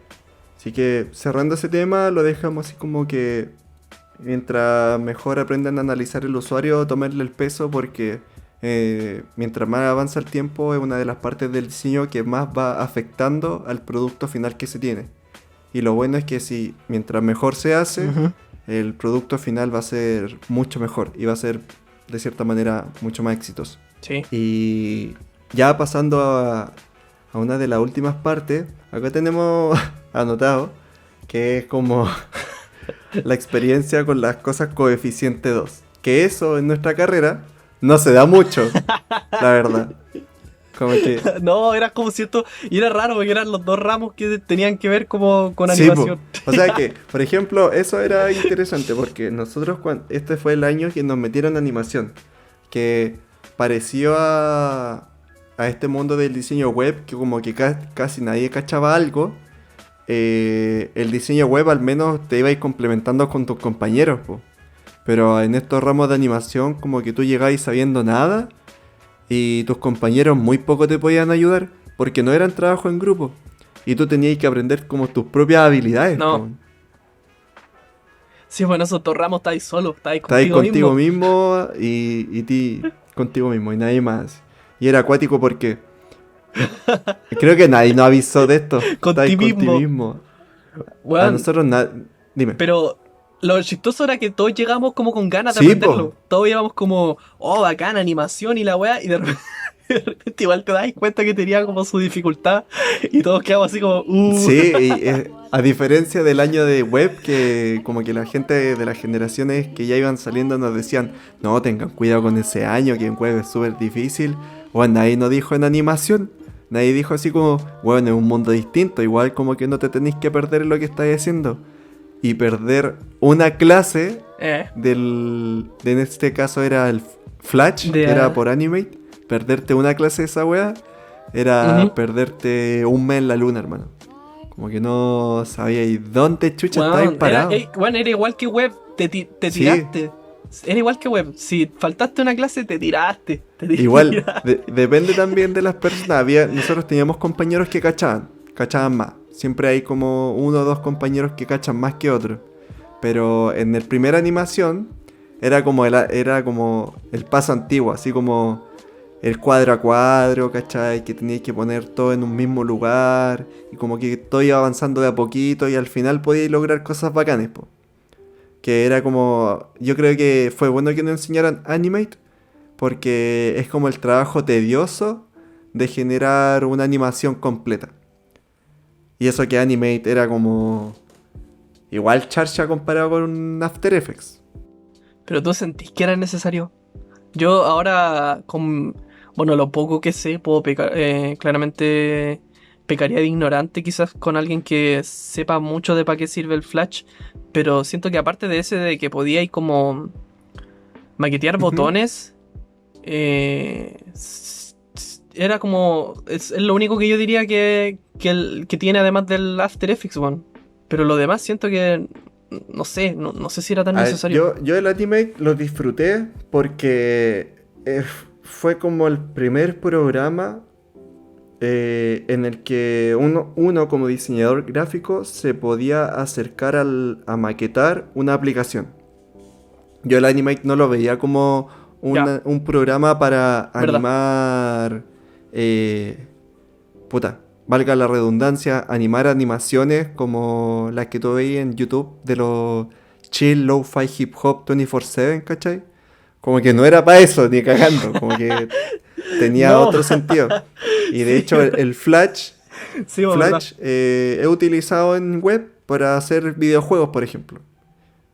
A: así que cerrando ese tema, lo dejamos así como que mientras mejor aprendan a analizar el usuario, tomarle el peso, porque mientras más avanza el tiempo, es una de las partes del diseño que más va afectando al producto final que se tiene. Y lo bueno es que si mientras mejor se hace,
B: Ujú.
A: el producto final va a ser mucho mejor y va a ser de cierta manera mucho más exitoso.
B: Sí.
A: Y ya pasando a una de las últimas partes, acá tenemos anotado que es como la experiencia con las cosas coeficiente 2. Que eso en nuestra carrera no se da mucho, la verdad. Como que...
B: No, era como cierto. Y era raro porque eran los dos ramos que tenían que ver como con
A: Sí, po.
B: animación.
A: O sea que, por ejemplo, eso era interesante porque nosotros, este fue el año que nos metieron animación, que pareció a este mundo del diseño web, que como que casi nadie cachaba algo. El diseño web al menos te iba a ir complementando con tus compañeros, po. Pero en estos ramos de animación como que tú llegabas sabiendo nada y tus compañeros muy poco te podían ayudar porque no eran trabajo en grupo. Y tú tenías que aprender como tus propias habilidades,
B: No.
A: po.
B: Sí, bueno, esos dos ramos estáis solo, estáis
A: Estás ahí
B: contigo
A: contigo
B: mismo.
A: mismo y ti contigo mismo y nadie más. Y era acuático porque creo que nadie nos avisó de esto.
B: Con
A: Estás ahí
B: ti
A: contigo
B: mismo.
A: mismo. A
B: Weón,
A: nosotros Dime.
B: pero lo chistoso era que todos llegamos como con ganas de
A: Sí, po.
B: aprenderlo. Todos íbamos como, oh, bacán, animación y la weá, y de repente, de repente igual te das cuenta que tenía como su dificultad y todos quedamos así como,
A: Sí, y, a diferencia del año de web, que como que la gente de las generaciones que ya iban saliendo nos decían, no, tengan cuidado con ese año, que en web es súper difícil. Bueno, nadie nos dijo en animación. Nadie dijo así como, bueno, es un mundo distinto, igual como que no te tenéis que perder en lo que estáis haciendo. Y perder una clase en este caso era el Flash,
B: de,
A: era por Animate. Perderte una clase de esa wea era
B: ujú.
A: perderte un mes en la luna, hermano. Como que no sabíais dónde chucha estáis
B: Weón,
A: parado.
B: weón, era igual que web, te
A: Sí,
B: tiraste. Era igual que web, si faltaste una clase, te tiraste. Te
A: igual,
B: tiraste.
A: depende también de las personas. Nosotros teníamos compañeros que cachaban más. Siempre hay como uno o dos compañeros que cachan más que otros. Pero en el primer animación era como el paso antiguo, así como el cuadro a cuadro, ¿cachai? Que teníais que poner todo en un mismo lugar. Y como que todo iba avanzando de a poquito y al final podíais lograr cosas bacanes, po. Que era como... Yo creo que fue bueno que nos enseñaran Animate porque es como el trabajo tedioso de generar una animación completa. Y eso que Animate era como... Igual charcha comparado con After Effects.
B: Pero tú sentís que era necesario. Yo ahora, bueno, lo poco que sé, puedo pecar, claramente pecaría de ignorante quizás con alguien que sepa mucho de para qué sirve el Flash, pero siento que aparte de ese de que podíais como maquetear
A: Ujú.
B: botones, era como, es lo único que yo diría que tiene además del After Effects, One. Pero lo demás siento que, no sé, no sé si era tan
A: A ver,
B: necesario.
A: yo el Animate lo disfruté porque fue como el primer programa en el que uno como diseñador gráfico se podía acercar a maquetar una aplicación. Yo el Animate no lo veía como
B: Ya,
A: un programa para
B: verdad.
A: animar, eh, puta, valga la redundancia, animar animaciones como las que tú veis en YouTube de los chill, lo-fi, hip hop 24/7, ¿cachai? Como que no era para eso, ni cagando, como que tenía
B: No,
A: otro sentido. Y de
B: sí,
A: hecho el Flash,
B: sí, verdad.
A: He utilizado en web para hacer videojuegos, por ejemplo.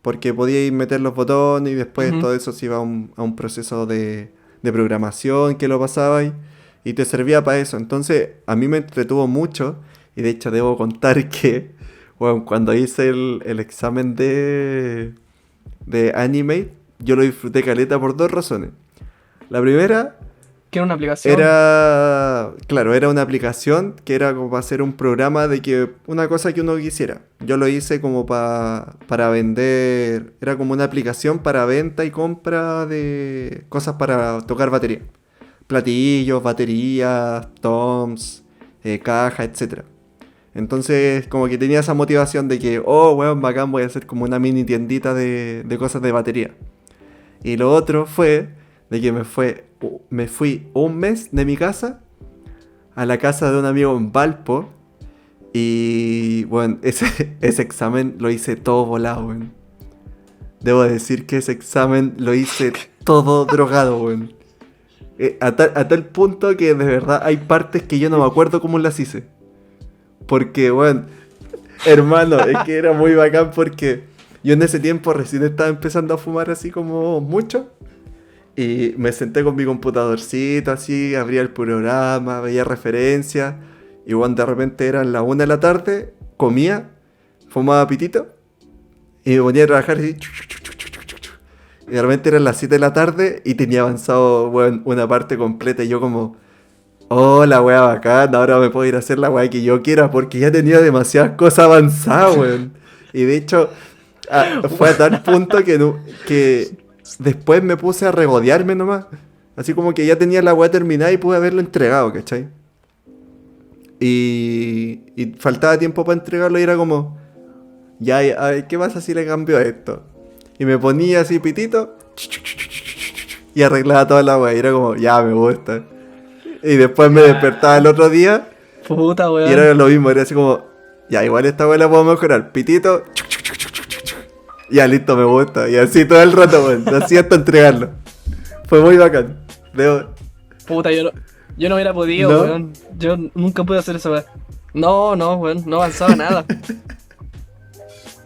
A: Porque podíais meter los botones y después
B: Ujú.
A: todo eso se iba a un proceso de programación que lo pasabais y te servía para eso. Entonces, a mí me entretuvo mucho y de hecho debo contar que, bueno, cuando hice el examen de Animate, yo lo disfruté caleta por dos razones. La primera
B: Que era una aplicación.
A: era, claro, era una aplicación que era como para hacer un programa de que una cosa que uno quisiera. Yo lo hice como para vender, era como una aplicación para venta y compra de cosas para tocar batería. Platillos, baterías, toms, caja, etcétera. Entonces, como que tenía esa motivación de que, oh, weón, bacán, voy a hacer como una mini tiendita de cosas de batería. Y lo otro fue de que me fui un mes de mi casa a la casa de un amigo en Valpo. Y bueno, ese examen lo hice todo volado, weón. Debo decir que ese examen lo hice todo drogado, weón. A tal punto que de verdad hay partes que yo no me acuerdo cómo las hice. Porque, bueno, hermano, es que era muy bacán porque yo en ese tiempo recién estaba empezando a fumar así como mucho. Y me senté con mi computadorcito así, abría el programa, veía referencias. Y bueno, de repente eran las 1 de la tarde, comía, fumaba pitito y me ponía a trabajar así. Y de repente eran las 7 de la tarde y tenía avanzado, weón, una parte completa. Y yo como, oh, la weá bacana, ahora me puedo ir a hacer la weá que yo quiera porque ya tenía demasiadas cosas avanzadas, weón. Y de hecho, fue a tal punto que después me puse a regodearme nomás. Así como que ya tenía la weá terminada y pude haberlo entregado, ¿cachai? Y faltaba tiempo para entregarlo y era como, ya, a ver, ¿qué pasa si le cambio esto? Y me ponía así pitito y arreglaba toda la weá. Y era como, ya, me gusta. Y después me despertaba el otro día
B: Puta,
A: y era
B: weón.
A: lo mismo. Era así como, ya, igual esta weá la puedo mejorar. Pitito, ya, listo, me gusta. Y así todo el rato, weón. Así hasta entregarlo. Fue muy bacán.
B: Puta, yo no hubiera podido,
A: ¿No?
B: weón. Yo nunca pude hacer eso, weón. No, no, weón. No avanzaba nada.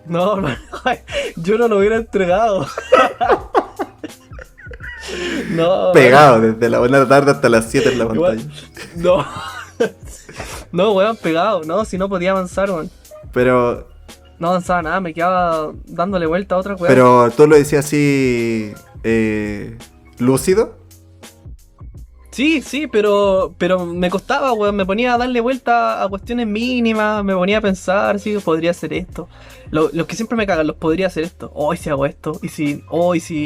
B: No, no, yo no lo hubiera entregado. No, weón.
A: Pegado desde la 1 de la tarde hasta las 7 en la
B: Igual.
A: pantalla.
B: No. No, weón, pegado. No, si no podía avanzar, weón.
A: Pero,
B: No avanzaba nada, me quedaba dándole vuelta a otra weón.
A: pero tú lo decías así, lúcido.
B: Sí, sí, pero me costaba, weón. Me ponía a darle vuelta a cuestiones mínimas, me ponía a pensar, sí, podría hacer esto. Los que siempre me cagan, los podría hacer esto. Oh, ¿y si hago esto? ¿Y si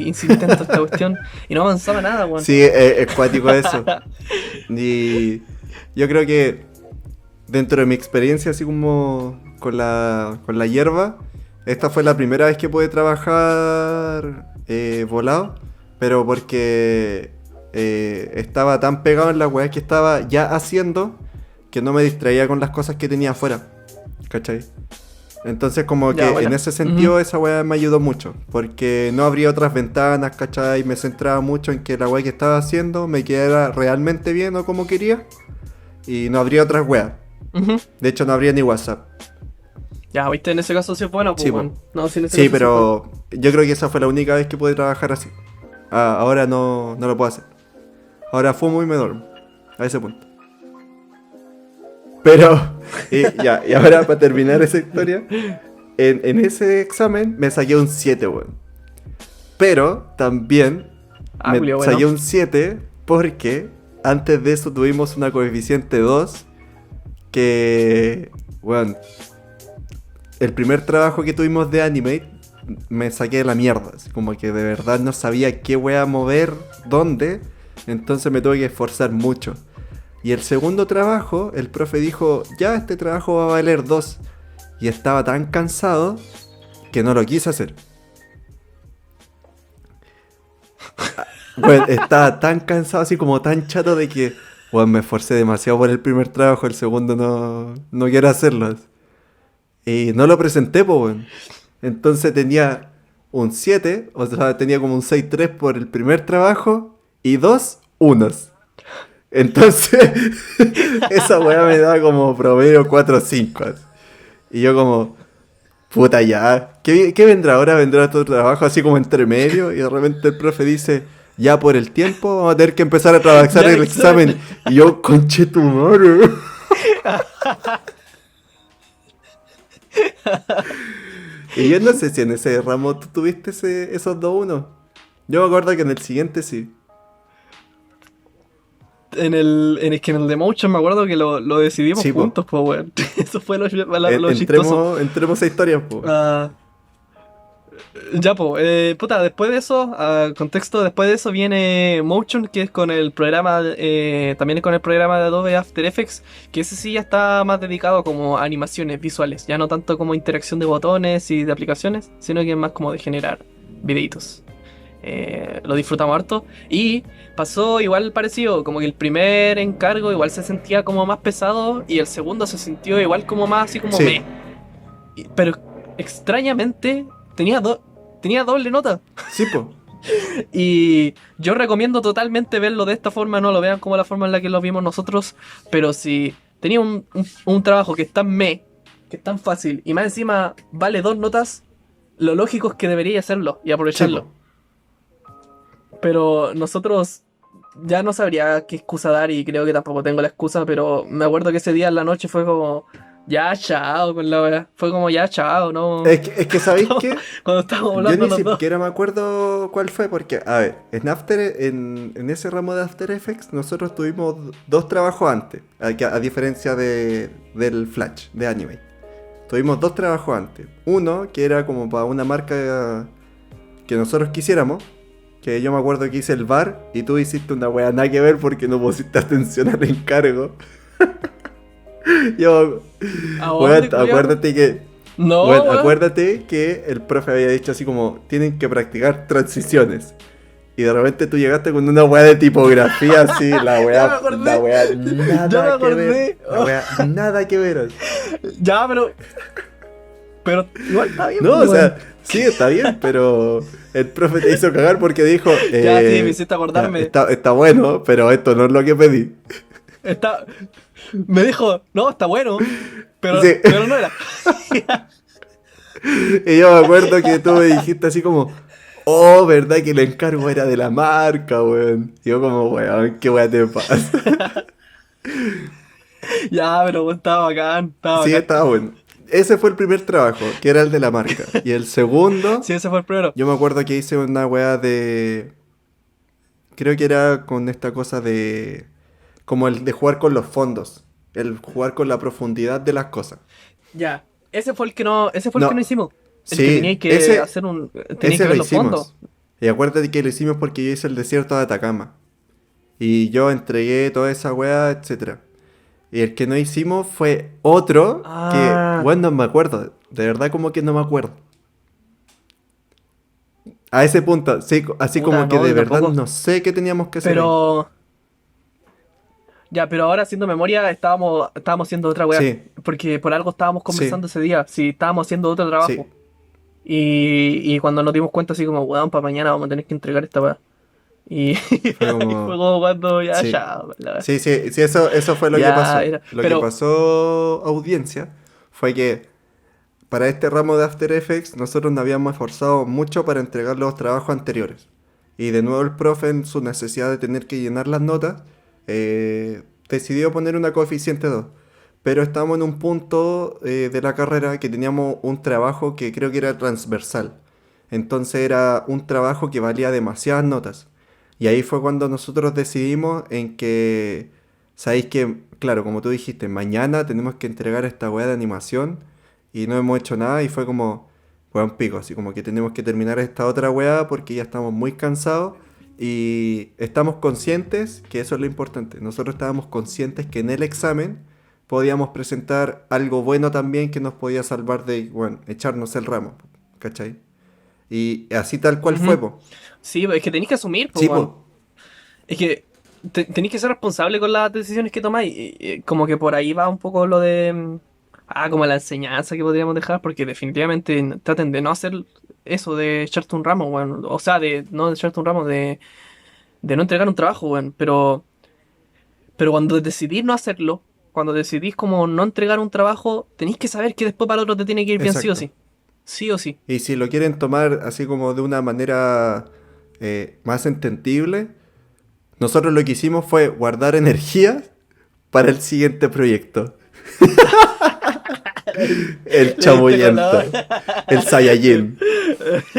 B: intento esta cuestión? Y no avanzaba nada, weón.
A: Sí, es cuático eso. Y yo creo que dentro de mi experiencia así como con la hierba, esta fue la primera vez que pude trabajar volado, pero porque estaba tan pegado en la weá que estaba ya haciendo que no me distraía con las cosas que tenía afuera, ¿cachai? Entonces como
B: Ya,
A: que
B: bueno.
A: en ese sentido esa weá me ayudó mucho, porque no abría otras ventanas, ¿cachai? Me centraba mucho en que la weá que estaba haciendo me quedara realmente bien o como quería, y no abría otras weas.
B: Ujú.
A: De hecho no abría ni WhatsApp.
B: Ya, viste, en ese caso sí es bueno, pues,
A: Sí,
B: weón. No, sí, en ese
A: Sí,
B: caso sí es bueno.
A: pero yo creo que esa fue la única vez que pude trabajar así. Ahora no lo puedo hacer. Ahora fumo y me duermo. A ese punto. Pero, y ahora para terminar esa historia, en ese examen me saqué un 7, weón. Pero también
B: Ah,
A: me
B: Julio,
A: saqué
B: bueno.
A: un 7 porque antes de eso tuvimos una coeficiente 2 que, bueno, el primer trabajo que tuvimos de Animate me saqué de la mierda. Así como que de verdad no sabía qué wea mover, dónde. Entonces me tuve que esforzar mucho. Y el segundo trabajo, el profe dijo, ya este trabajo va a valer 2. Y estaba tan cansado que no lo quise hacer. Bueno, estaba tan cansado, así como tan chato de que, bueno, me esforcé demasiado por el primer trabajo, el segundo no quiero hacerlo. Y no lo presenté, pues, weón. Entonces tenía un 7, o sea, tenía como un 6,3 por el primer trabajo y 2 unos. Entonces, esa weá me daba como promedio 4,5. Y yo como, Puta ya. ¿Qué vendrá ahora? ¿Vendrá tu trabajo así como entre medio? Y de repente el profe dice, ya por el tiempo vamos a tener que empezar a trabajar
B: Ya,
A: el examen. Y yo, conche tu madre. Y yo no sé si en ese ramo tú tuviste esos 2-1. Yo me acuerdo que en el siguiente sí.
B: Es que en el de Motion me acuerdo que lo decidimos
A: Sí, po.
B: juntos, pues, weón. Eso fue lo chistoso.
A: Entremos a historias, po.
B: Ah, ya, pues, puta, después de eso, contexto, después de eso viene Motion, que es con el programa, también es con el programa de Adobe After Effects, que ese sí ya está más dedicado como a animaciones visuales, ya no tanto como interacción de botones y de aplicaciones, sino que es más como de generar videitos. Lo disfrutamos harto y pasó igual parecido, como que el primer encargo igual se sentía como más pesado y el segundo se sintió igual como más así como
A: Sí,
B: pero extrañamente tenía, tenía doble nota.
A: sí, po.
B: Y yo recomiendo totalmente verlo de esta forma, no lo vean como la forma en la que lo vimos nosotros, pero si tenía un trabajo que es tan que es tan fácil, y más encima vale 2 notas, lo lógico es que debería hacerlo y
A: Sí,
B: aprovecharlo.
A: po.
B: Pero nosotros ya no sabría qué excusa dar y creo que tampoco tengo la excusa, pero me acuerdo que ese día en la noche fue como, ya chao con la wea. Fue como, ya chao, no.
A: Es que ¿sabéis qué?
B: Cuando estábamos
A: Yo
B: hablando
A: ni
B: los dos.
A: siquiera me acuerdo cuál fue, porque, a ver, en ese ramo de After Effects nosotros tuvimos 2 trabajos antes, a diferencia del Flash, de Anime. Tuvimos 2 trabajos antes. Uno que era como para una marca que nosotros quisiéramos, que yo me acuerdo que hice el bar y tú hiciste una wea nada que ver porque no pusiste atención al encargo. Yo,
B: ¿A dónde,
A: weón,
B: culiao? No, weón.
A: acuérdate que el profe había dicho así como, tienen que practicar transiciones. Y de repente tú llegaste con una weá de tipografía así,
B: Ya me acordé.
A: la weá
B: Ya me
A: nada que ver.
B: acordé.
A: La weá nada que ver.
B: Ya, pero. Pero igual está bien,
A: No,
B: pues,
A: o
B: weón.
A: sea, sí, está bien, pero el profe te hizo cagar porque dijo,
B: Ya, sí, me hiciste
A: ya,
B: acordarme.
A: está bueno, pero esto no es lo que pedí.
B: Está. Me dijo, no, está bueno.
A: Sí.
B: Pero no era.
A: Y yo me acuerdo que tú me dijiste así como, oh, ¿verdad que el encargo era de la marca, weón? Y yo como, weón, ¿qué weón te pasa?
B: Ya, pero weón, estaba bacán, estaba
A: Sí,
B: bacán.
A: estaba bueno. Ese fue el primer trabajo, que era el de la marca. Y el segundo,
B: Sí, ese fue el primero.
A: yo me acuerdo que hice una weá de... Creo que era con esta cosa de... Como el de jugar con los fondos. El jugar con la profundidad de las cosas.
B: Ya. Ese fue el que no
A: No,
B: hicimos. El que
A: sí,
B: tenía que hacer tenía que
A: ese lo
B: ver los fondos.
A: hicimos. Y acuérdate que lo hicimos porque yo hice el desierto de Atacama. Y yo entregué toda esa weá, etcétera. Y el que no hicimos fue otro que,
B: Ah,
A: bueno, no me acuerdo. De verdad como que no me acuerdo. A ese punto, sí, así
B: puta,
A: como que
B: no,
A: de
B: yo
A: verdad
B: tampoco.
A: no sé qué teníamos que hacer ahí.
B: Pero, ya, pero ahora haciendo memoria estábamos haciendo otra weá.
A: Sí,
B: Porque por algo estábamos
A: sí,
B: conversando ese día. Sí, estábamos haciendo otro trabajo.
A: sí.
B: Y cuando nos dimos cuenta así como, weón, para mañana vamos a tener que entregar esta weá. Y
A: Fue
B: ahí fue
A: como...
B: como cuando
A: Sí.
B: ya, la weá.
A: Sí, sí, sí, eso fue lo que
B: Ya
A: pasó.
B: era.
A: Lo que
B: Pero,
A: pasó, audiencia, fue que para este ramo de After Effects nosotros nos habíamos esforzado mucho para entregar los trabajos anteriores. Y de nuevo el profe en su necesidad de tener que llenar las notas, decidió poner una coeficiente 2. Pero estábamos en un punto de la carrera que teníamos un trabajo que creo que era transversal. Entonces era un trabajo que valía demasiadas notas. Y ahí fue cuando nosotros decidimos en que, sabéis que, claro, como tú dijiste, mañana tenemos que entregar esta weá de animación y no hemos hecho nada y fue como, weón pico, así como que tenemos que terminar esta otra weá porque ya estamos muy cansados y estamos conscientes, que eso es lo importante, nosotros estábamos conscientes que en el examen podíamos presentar algo bueno también que nos podía salvar de, bueno, echarnos el ramo, ¿cachai? Y así tal cual fue,
B: ujú.
A: po.
B: Sí, es que tenéis que asumir, pues,
A: Sí,
B: weón.
A: po.
B: Es que tenéis que ser responsable con las decisiones que tomáis. Como que por ahí va un poco lo de. Como la enseñanza que podríamos dejar, porque definitivamente traten de no hacer eso de echarte un ramo, weón. O sea, de no de echarte un ramo, de no entregar un trabajo, weón. Pero cuando decidís no hacerlo, cuando decidís como no entregar un trabajo, tenéis que saber que después para el otro te tiene que ir bien sí o
A: Exacto.
B: sí. sí o sí.
A: Y si lo quieren tomar así como de una manera más entendible, nosotros lo que hicimos fue guardar energía para el siguiente proyecto. El
B: Le diste con la...
A: chamullento. El Saiyajin.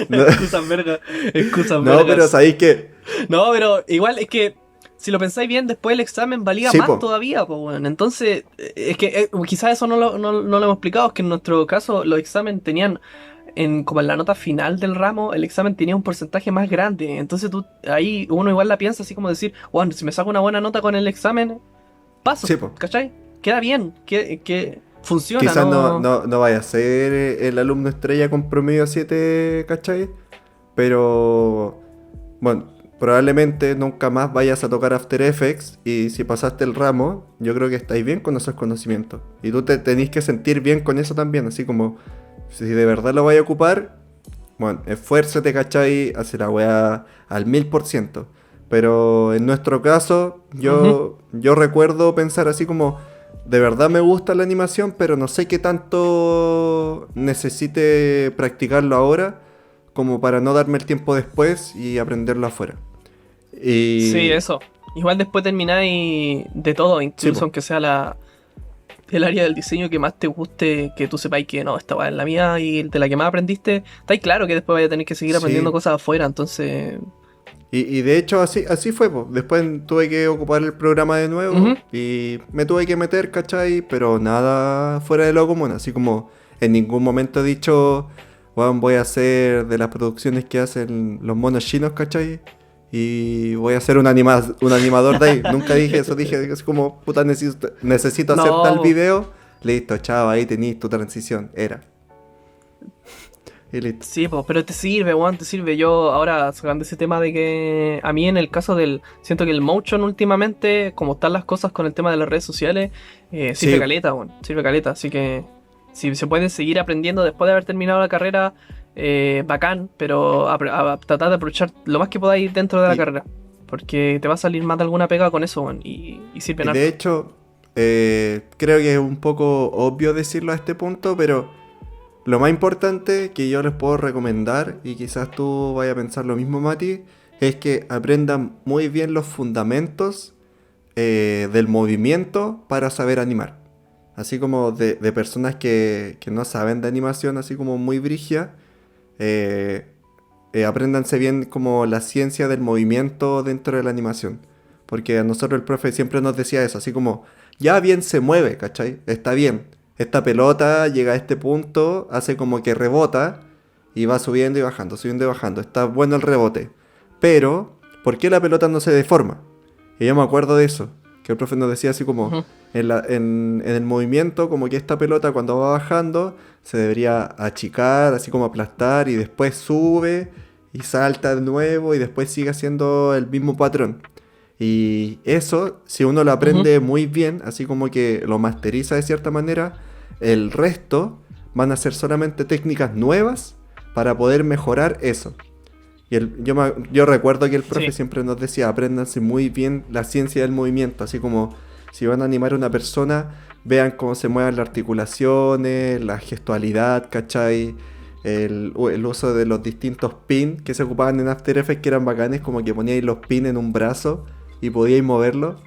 A: No,
B: Excusas verga, excusas
A: no, pero
B: vergas.
A: sabéis que...
B: No, pero igual es que si lo pensáis bien, después el examen valía
A: Sí,
B: más
A: po.
B: todavía, pues bueno. Entonces, es que quizás eso no lo hemos explicado, es que en nuestro caso los exámenes tenían, como en la nota final del ramo, el examen tenía un porcentaje más grande. Entonces tú, ahí uno igual la piensa así como decir, bueno, si me saco una buena nota con el examen, paso,
A: Sí, po.
B: ¿cachai? Queda bien, que funciona,
A: Quizás
B: ¿no?
A: no vaya a ser el alumno estrella con promedio 7, ¿cachai? Pero, bueno, probablemente nunca más vayas a tocar After Effects y si pasaste el ramo, yo creo que estáis bien con esos conocimientos. Y tú te tenés que sentir bien con eso también, así como si de verdad lo vais a ocupar, bueno, esfuérzate, ¿cachai? Hacer la weá al 1000%. Pero en nuestro caso,
B: Ujú.
A: yo recuerdo pensar así como, de verdad me gusta la animación, pero no sé qué tanto necesite practicarlo ahora como para no darme el tiempo después y aprenderlo afuera.
B: Sí,
A: Y
B: eso. Igual después termináis de todo,
A: sí,
B: incluso
A: po,
B: aunque sea el área del diseño que más te guste, que tú sepáis que no, esta va en la mía y de la que más aprendiste, estáis claro que después vais a tener que seguir aprendiendo
A: sí.
B: cosas afuera, entonces...
A: Y de hecho así fue, po. Después tuve que ocupar el programa de
B: Ujú.
A: nuevo y me tuve que meter, ¿cachai? Pero nada fuera de lo común, así como en ningún momento he dicho, bueno, voy a hacer de las producciones que hacen los monos chinos, ¿cachai? Y voy a ser un animador de ahí. Nunca dije eso, dije así como, puta, necesito hacer tal
B: No,
A: video. Listo, chao, ahí tenéis tu transición. Era. Y listo.
B: sí, pues, pero te sirve, weón, te sirve. Yo ahora sacando ese tema de que a mí en el caso del... Siento que el motion últimamente, como están las cosas con el tema de las redes sociales, sirve
A: Sí,
B: caleta, weón, sirve caleta. Así que si se puede seguir aprendiendo después de haber terminado la carrera, bacán, pero a tratar de aprovechar lo más que podáis dentro de la
A: y,
B: carrera. Porque te va a salir más de alguna pega con eso, weón, y sirven
A: y de
B: harto.
A: hecho, creo que es un poco obvio decirlo a este punto, pero lo más importante que yo les puedo recomendar, y quizás tú vayas a pensar lo mismo, Mati, es que aprendan muy bien los fundamentos del movimiento para saber animar. Así como de personas que no saben de animación, así como muy brigia, eh, apréndanse bien como la ciencia del movimiento dentro de la animación. Porque a nosotros el profe siempre nos decía eso, así como, ya bien se mueve, ¿cachai? Está bien. Esta pelota llega a este punto, hace como que rebota y va subiendo y bajando, subiendo y bajando. Está bueno el rebote. Pero, ¿por qué la pelota no se deforma? Y yo me acuerdo de eso, que el profe nos decía así como,
B: Ujú.
A: en el movimiento, como que esta pelota cuando va bajando se debería achicar, así como aplastar y después sube y salta de nuevo y después sigue haciendo el mismo patrón. Y eso, si uno lo
B: Ujú.
A: aprende muy bien, así como que lo masteriza de cierta manera, el resto van a ser solamente técnicas nuevas para poder mejorar eso. Y yo recuerdo que el profe
B: Sí.
A: siempre nos decía, apréndanse muy bien la ciencia del movimiento, así como si van a animar a una persona, vean cómo se mueven las articulaciones, la gestualidad, ¿cachai? El uso de los distintos pins que se ocupaban en After Effects que eran bacanes, como que poníais los pins en un brazo y podíais moverlo.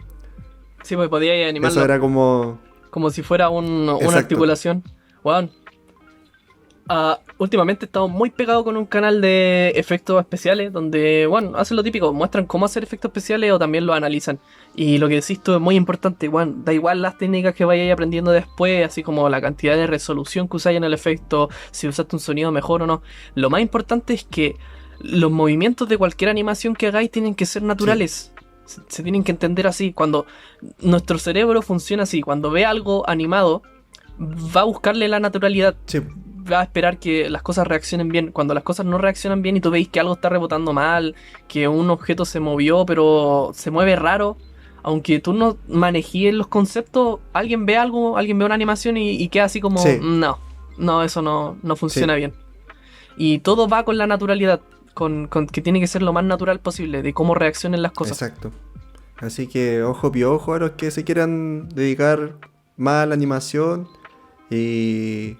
B: Sí, pues podíais
A: Eso
B: animarlo
A: era como...
B: como si fuera una
A: Exacto.
B: articulación. Weón, últimamente he estado muy pegado con un canal de efectos especiales donde, bueno, hacen lo típico, muestran cómo hacer efectos especiales o también lo analizan. Y lo que decís tú es muy importante, bueno, da igual las técnicas que vayáis aprendiendo después, así como la cantidad de resolución que usáis en el efecto, si usaste un sonido mejor o no. Lo más importante es que los movimientos de cualquier animación que hagáis tienen que ser
A: Sí,
B: naturales. Se tienen que entender así. Cuando nuestro cerebro funciona así, cuando ve algo animado, va a buscarle la naturalidad,
A: sí,
B: va a esperar que las cosas reaccionen bien. Cuando las cosas no reaccionan bien y tú veis que algo está rebotando mal, que un objeto se movió pero se mueve raro, aunque tú no manejes los conceptos, alguien ve algo, alguien ve una animación y queda así como,
A: sí,
B: no, no, eso no funciona
A: sí,
B: bien. Y todo va con la naturalidad, con que tiene que ser lo más natural posible, de cómo reaccionen las cosas.
A: exacto. Así que ojo piojo a los que se quieran dedicar más a la animación y,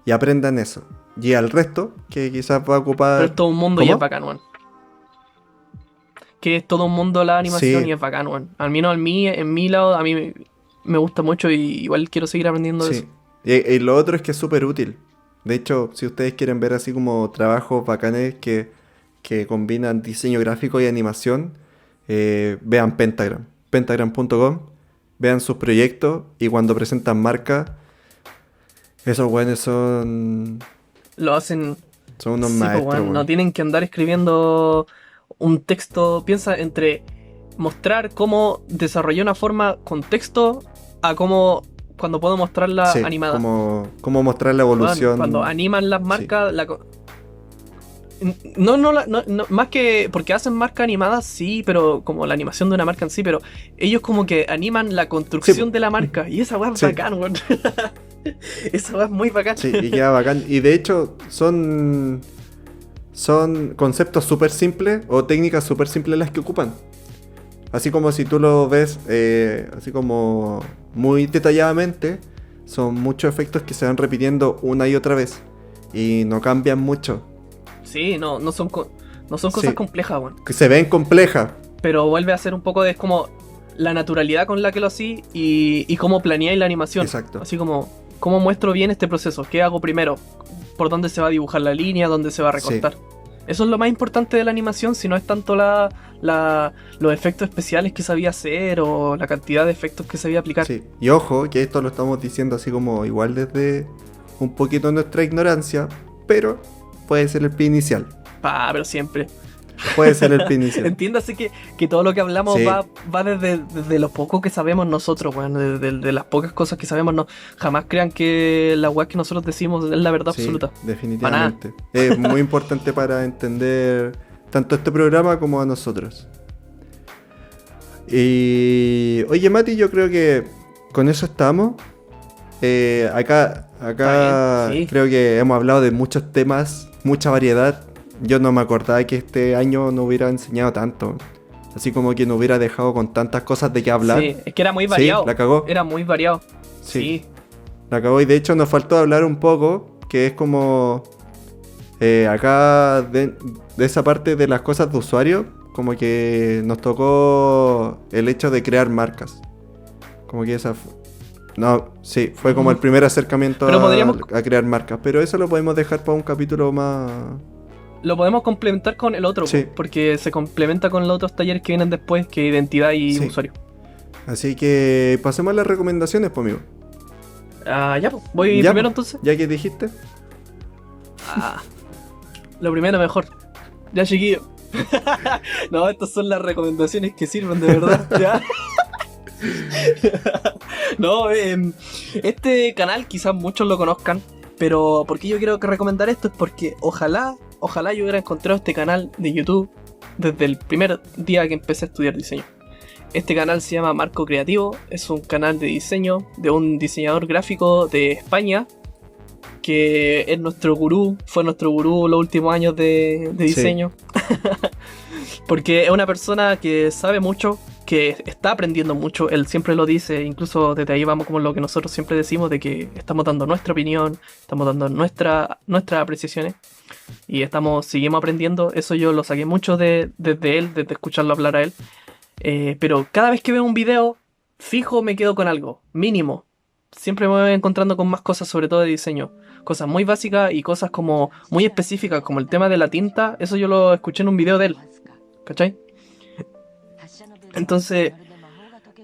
A: y aprendan eso. Y al resto, que quizás va a ocupar...
B: Pero es todo un mundo y
A: ¿Cómo?
B: es bacán, weón. Que es todo un mundo la animación
A: Sí,
B: y es bacán, weón. Al menos en mi lado, a mí me gusta mucho y igual quiero seguir aprendiendo de eso.
A: sí. Y lo otro es que es súper útil. De hecho, si ustedes quieren ver así como trabajos bacanes que combinan diseño gráfico y animación, vean Pentagram. Pentagram.com. Vean sus proyectos y cuando presentan marcas, esos güeyes
B: Lo hacen,
A: son unos
B: sí, pues,
A: maestros,
B: weón. No
A: weón.
B: tienen que andar escribiendo un texto. Piensa entre mostrar cómo desarrollé una forma con texto a cómo cuando puedo mostrarla
A: Sí,
B: animada.
A: como mostrar la
B: Weón, cuando
A: evolución.
B: animan las
A: Sí,
B: marcas, no, más que porque hacen marca animadas, sí, pero como la animación de una marca en sí, pero ellos como que animan la
A: sí, po.
B: construcción de la marca y esa weá es
A: Sí,
B: bacán, weón. Esa weá es muy bacán.
A: sí, y queda bacán. Y de hecho, son conceptos súper simples o técnicas súper simples las que ocupan. Así como si tú lo ves, así como muy detalladamente, son muchos efectos que se van repitiendo una y otra vez. Y no cambian mucho.
B: Sí, no son cosas
A: Sí,
B: complejas, weón.
A: que se ven complejas.
B: Pero vuelve a ser un poco de es como la naturalidad con la que lo hacía y cómo planeáis la animación.
A: Exacto.
B: Así como, cómo muestro bien este proceso, qué hago primero, por dónde se va a dibujar la línea, dónde se va a
A: Sí,
B: recortar. Eso es lo más importante de la animación, si no es tanto los efectos especiales que sabía hacer o la cantidad de efectos que sabía aplicar.
A: sí. Y ojo, que esto lo estamos diciendo así como igual desde un poquito nuestra ignorancia, pero puede ser el pie inicial.
B: Pero siempre.
A: Puede ser el pie inicial.
B: Entiéndase que todo lo que hablamos
A: Sí,
B: va desde lo poco que sabemos nosotros, weón, de las pocas cosas que sabemos. No, jamás crean que la weá que nosotros decimos es la verdad
A: sí,
B: absoluta.
A: definitivamente. Es muy importante para entender tanto este programa como a nosotros. Y oye, Mati, yo creo que con eso estamos. Acá
B: Está bien, sí.
A: creo que hemos hablado de muchos temas, mucha variedad. Yo no me acordaba que este año no hubiera enseñado tanto. Así como que no hubiera dejado con tantas cosas de qué hablar.
B: Sí, es que era muy
A: Sí,
B: variado.
A: la cagó.
B: Era muy variado.
A: Sí,
B: Sí.
A: la cagó. Y de hecho nos faltó hablar un poco, que es como acá de esa parte de las cosas de usuario, como que nos tocó el hecho de crear marcas. Como que no, sí, fue como el primer acercamiento
B: Pero
A: a crear marcas. Pero eso lo podemos dejar para un capítulo más...
B: lo podemos complementar con el otro,
A: Sí.
B: porque se complementa con los otros talleres que vienen después, que identidad y
A: Sí.
B: usuario.
A: Así que pasemos a las recomendaciones, pues, amigo.
B: Ya, pues, voy
A: Ya,
B: primero
A: pues,
B: entonces.
A: ya que dijiste.
B: Ah, lo primero mejor. Ya, chiquillo. No, estas son las recomendaciones que sirven de verdad. Ya. No, este canal quizás muchos lo conozcan, pero ¿por qué yo quiero que recomendar esto? Es porque ojalá yo hubiera encontrado este canal de YouTube desde el primer día que empecé a estudiar diseño. Este canal se llama Marco Creativo, es un canal de diseño de un diseñador gráfico de España que es nuestro gurú, fue nuestro gurú los últimos años de diseño. Porque es una persona que sabe mucho, que está aprendiendo mucho, él siempre lo dice, incluso desde ahí vamos como lo que nosotros siempre decimos de que estamos dando nuestra opinión, estamos dando nuestras apreciaciones y seguimos aprendiendo. Eso yo lo saqué mucho desde él, desde escucharlo hablar a él. Pero cada vez que veo un video, fijo me quedo con algo, mínimo. Siempre me voy encontrando con más cosas, sobre todo de diseño. Cosas muy básicas y cosas como muy específicas, como el tema de la tinta. Eso yo lo escuché en un video de él. ¿Cachai? Entonces,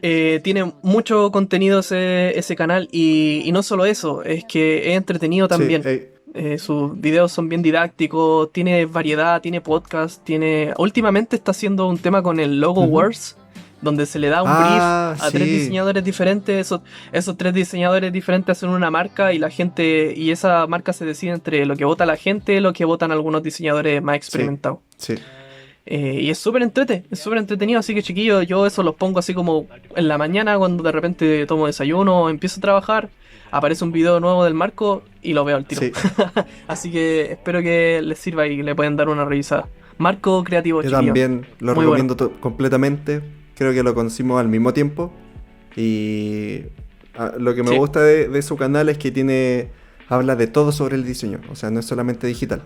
B: tiene mucho contenido ese canal y no solo eso, es que es entretenido también.
A: Sí,
B: Sus videos son bien didácticos, tiene variedad, tiene podcast, últimamente está haciendo un tema con el Logo Wars, donde se le da un brief a
A: sí.
B: 3 diseñadores diferentes, esos 3 diseñadores diferentes hacen una marca y la gente, y esa marca se decide entre lo que vota la gente, lo que votan algunos diseñadores más experimentados.
A: Sí.
B: Y es súper entretenido, así que chiquillos, yo eso los pongo así como en la mañana cuando de repente tomo desayuno o empiezo a trabajar, aparece un video nuevo del Marco y lo veo al tiro.
A: Sí.
B: Así que espero que les sirva y le pueden dar una revisada. Marco Creativo,
A: Yo
B: chiquillos.
A: también lo
B: Muy
A: recomiendo completamente. Creo que lo conocimos al mismo tiempo. Y lo que me
B: Sí.
A: gusta de su canal es que tiene habla de todo sobre el diseño, o sea, no es solamente digital.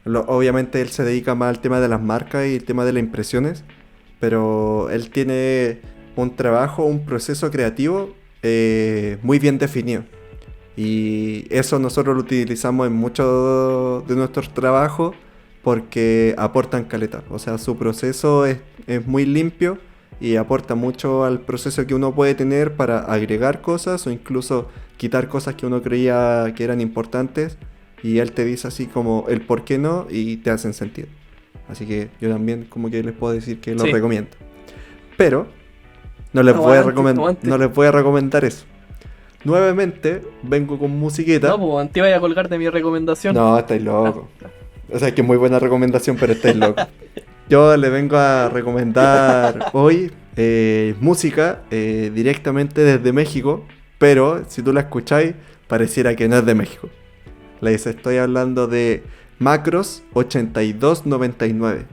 A: Obviamente él se dedica más al tema de las marcas y el tema de las impresiones, pero él tiene un trabajo, un proceso creativo muy bien definido. Y eso nosotros lo utilizamos en muchos de nuestros trabajos porque aportan caleta. O sea, su proceso es muy limpio y aporta mucho al proceso que uno puede tener para agregar cosas o incluso quitar cosas que uno creía que eran importantes. Y él te dice así como el por qué no y te hacen sentido. Así que yo también como que les puedo decir que lo
B: Sí.
A: recomiendo. Pero no les voy a
B: Aguante.
A: no les voy a recomendar eso. Nuevamente vengo con musiquita.
B: No, pues te iba a colgar de mi recomendación.
A: No, estáis loco. O sea, que es muy buena recomendación, pero estáis loco. Yo le vengo a recomendar hoy música directamente desde México, pero si tú la escucháis, pareciera que no es de México. Les estoy hablando de Macros 8299.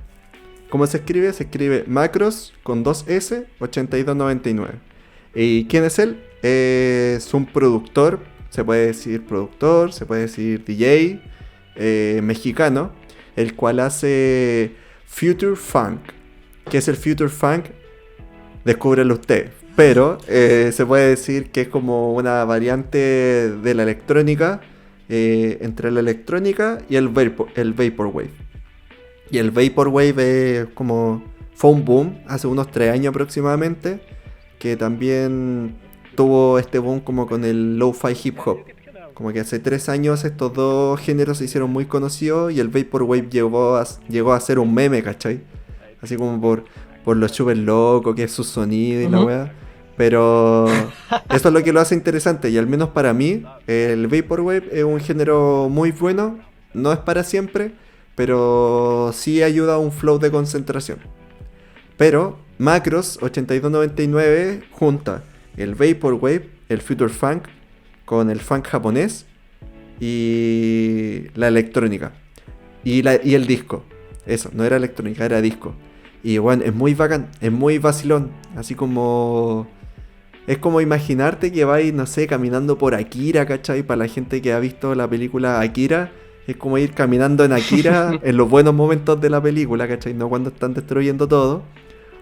A: ¿Cómo se escribe? Se escribe Macros con 2S 8299. ¿Y quién es él? Es un productor, se puede decir DJ mexicano, el cual hace Future Funk. ¿Qué es el Future Funk? Descúbrelo usted. Pero se puede decir que es como una variante de la electrónica, entre la electrónica y el Vaporwave. Y el Vaporwave es como... fue un boom hace unos 3 años aproximadamente, que también tuvo este boom como con el lo-fi hip hop. Como que hace 3 años estos dos géneros se hicieron muy conocidos y el Vaporwave llegó a ser un meme, ¿cachai? Así como por lo súper loco que es su sonido y la wea. Pero eso es lo que lo hace interesante y al menos para mí el Vaporwave es un género muy bueno. No es para siempre, pero sí ayuda a un flow de concentración. Pero Macros 8299 junta el Vaporwave, el Future Funk con el funk japonés y la electrónica y el disco. Eso, no era electrónica, era disco. Y bueno, es muy bacán, es muy vacilón. Así como... es como imaginarte que vais, no sé, caminando por Akira, ¿cachai? Para la gente que ha visto la película Akira, es como ir caminando en Akira en los buenos momentos de la película, ¿cachai? No cuando están destruyendo todo.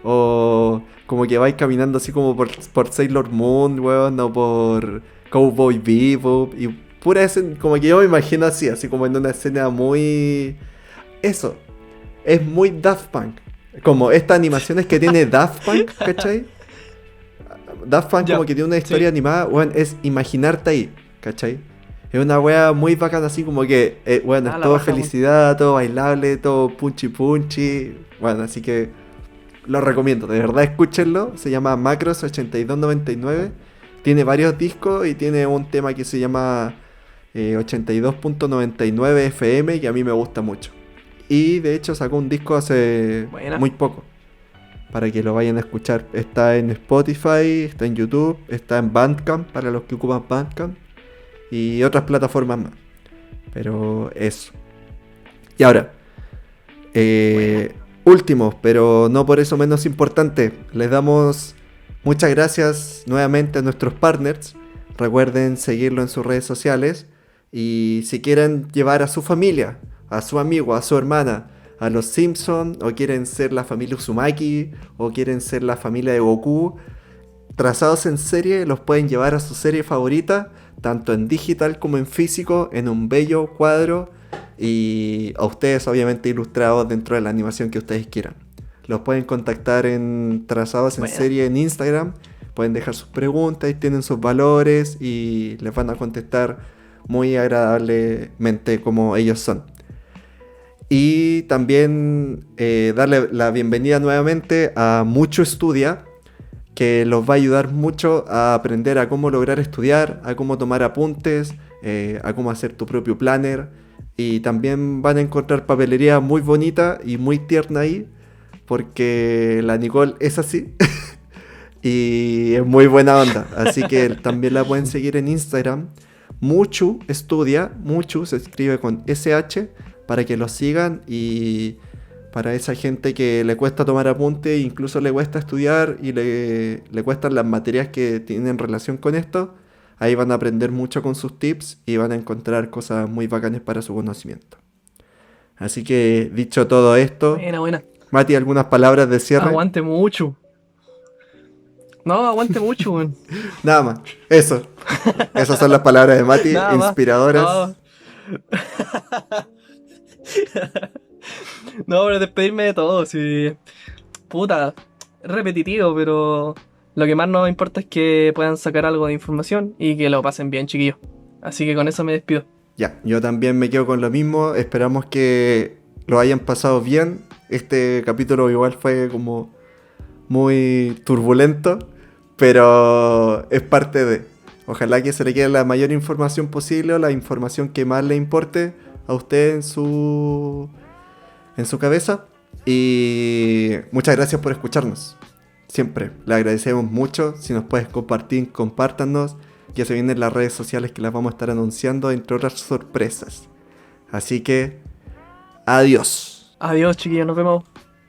A: O como que vais caminando así como por Sailor Moon, weón, o por Cowboy Bebop. Y pura escena, como que yo me imagino así como en una escena muy... Eso, es muy Daft Punk. Como estas animaciones que tiene Daft Punk, ¿cachai? Daft Punk como que tiene una historia animada, weón, es imaginarte ahí, ¿cachai? Es una wea muy bacana, así como que, bueno, es todo felicidad, todo bailable, todo punchy punchy. Bueno, así que lo recomiendo, de verdad escúchenlo. Se llama Macros 8299. Tiene varios discos y tiene un tema que se llama 82.99 FM, que a mí me gusta mucho. Y de hecho sacó un disco hace muy poco, para que lo vayan a escuchar. Está en Spotify, está en YouTube, está en Bandcamp para los que ocupan Bandcamp y otras plataformas más. Pero eso. Y ahora, último, pero no por eso menos importante, les damos muchas gracias nuevamente a nuestros partners. Recuerden seguirlo en sus redes sociales y si quieren llevar a su familia, a su amigo, a su hermana, a los Simpsons, o quieren ser la familia Uzumaki, o quieren ser la familia de Goku, Trazados en Serie los pueden llevar a su serie favorita, tanto en digital como en físico, en un bello cuadro, y a ustedes obviamente ilustrados dentro de la animación que ustedes quieran. Los pueden contactar en Trazados en Serie en Instagram, pueden dejar sus preguntas y tienen sus valores y les van a contestar muy agradablemente como ellos son. Y también darle la bienvenida nuevamente a Mucho Estudia, que los va a ayudar mucho a aprender a cómo lograr estudiar, a cómo tomar apuntes, a cómo hacer tu propio planner. Y también van a encontrar papelería muy bonita y muy tierna ahí, porque la Nicole es así y es muy buena onda. Así que también la pueden seguir en Instagram. Mucho Estudia, Mucho se escribe con SH, para que lo sigan, y para esa gente que le cuesta tomar apunte, incluso le cuesta estudiar y le cuestan las materias que tienen relación con esto, Ahí van a aprender mucho con sus tips y van a encontrar cosas muy bacanas para su conocimiento. Así que, dicho todo esto,
B: Buena, buena.
A: Mati, ¿algunas palabras de cierre?
B: Aguante mucho. No, aguante mucho, weón.
A: Nada más, eso. Esas son las palabras de Mati,
B: Nada más.
A: inspiradoras.
B: No. No, pero despedirme de todo, sí. Puta, es repetitivo, pero lo que más nos importa es que puedan sacar algo de información y que lo pasen bien, chiquillos. Así que con eso me despido.
A: Ya, yo también me quedo con lo mismo. Esperamos que lo hayan pasado bien. Este capítulo igual fue como muy turbulento, pero es parte de. Ojalá que se le quede la mayor información posible o la información que más le importe a usted en su cabeza. Y muchas gracias por escucharnos. Siempre, le agradecemos mucho. Si nos puedes compartir, compártanos. Ya se vienen las redes sociales que las vamos a estar anunciando, entre otras sorpresas. Así que, adiós.
B: Adiós, chiquillos, nos vemos.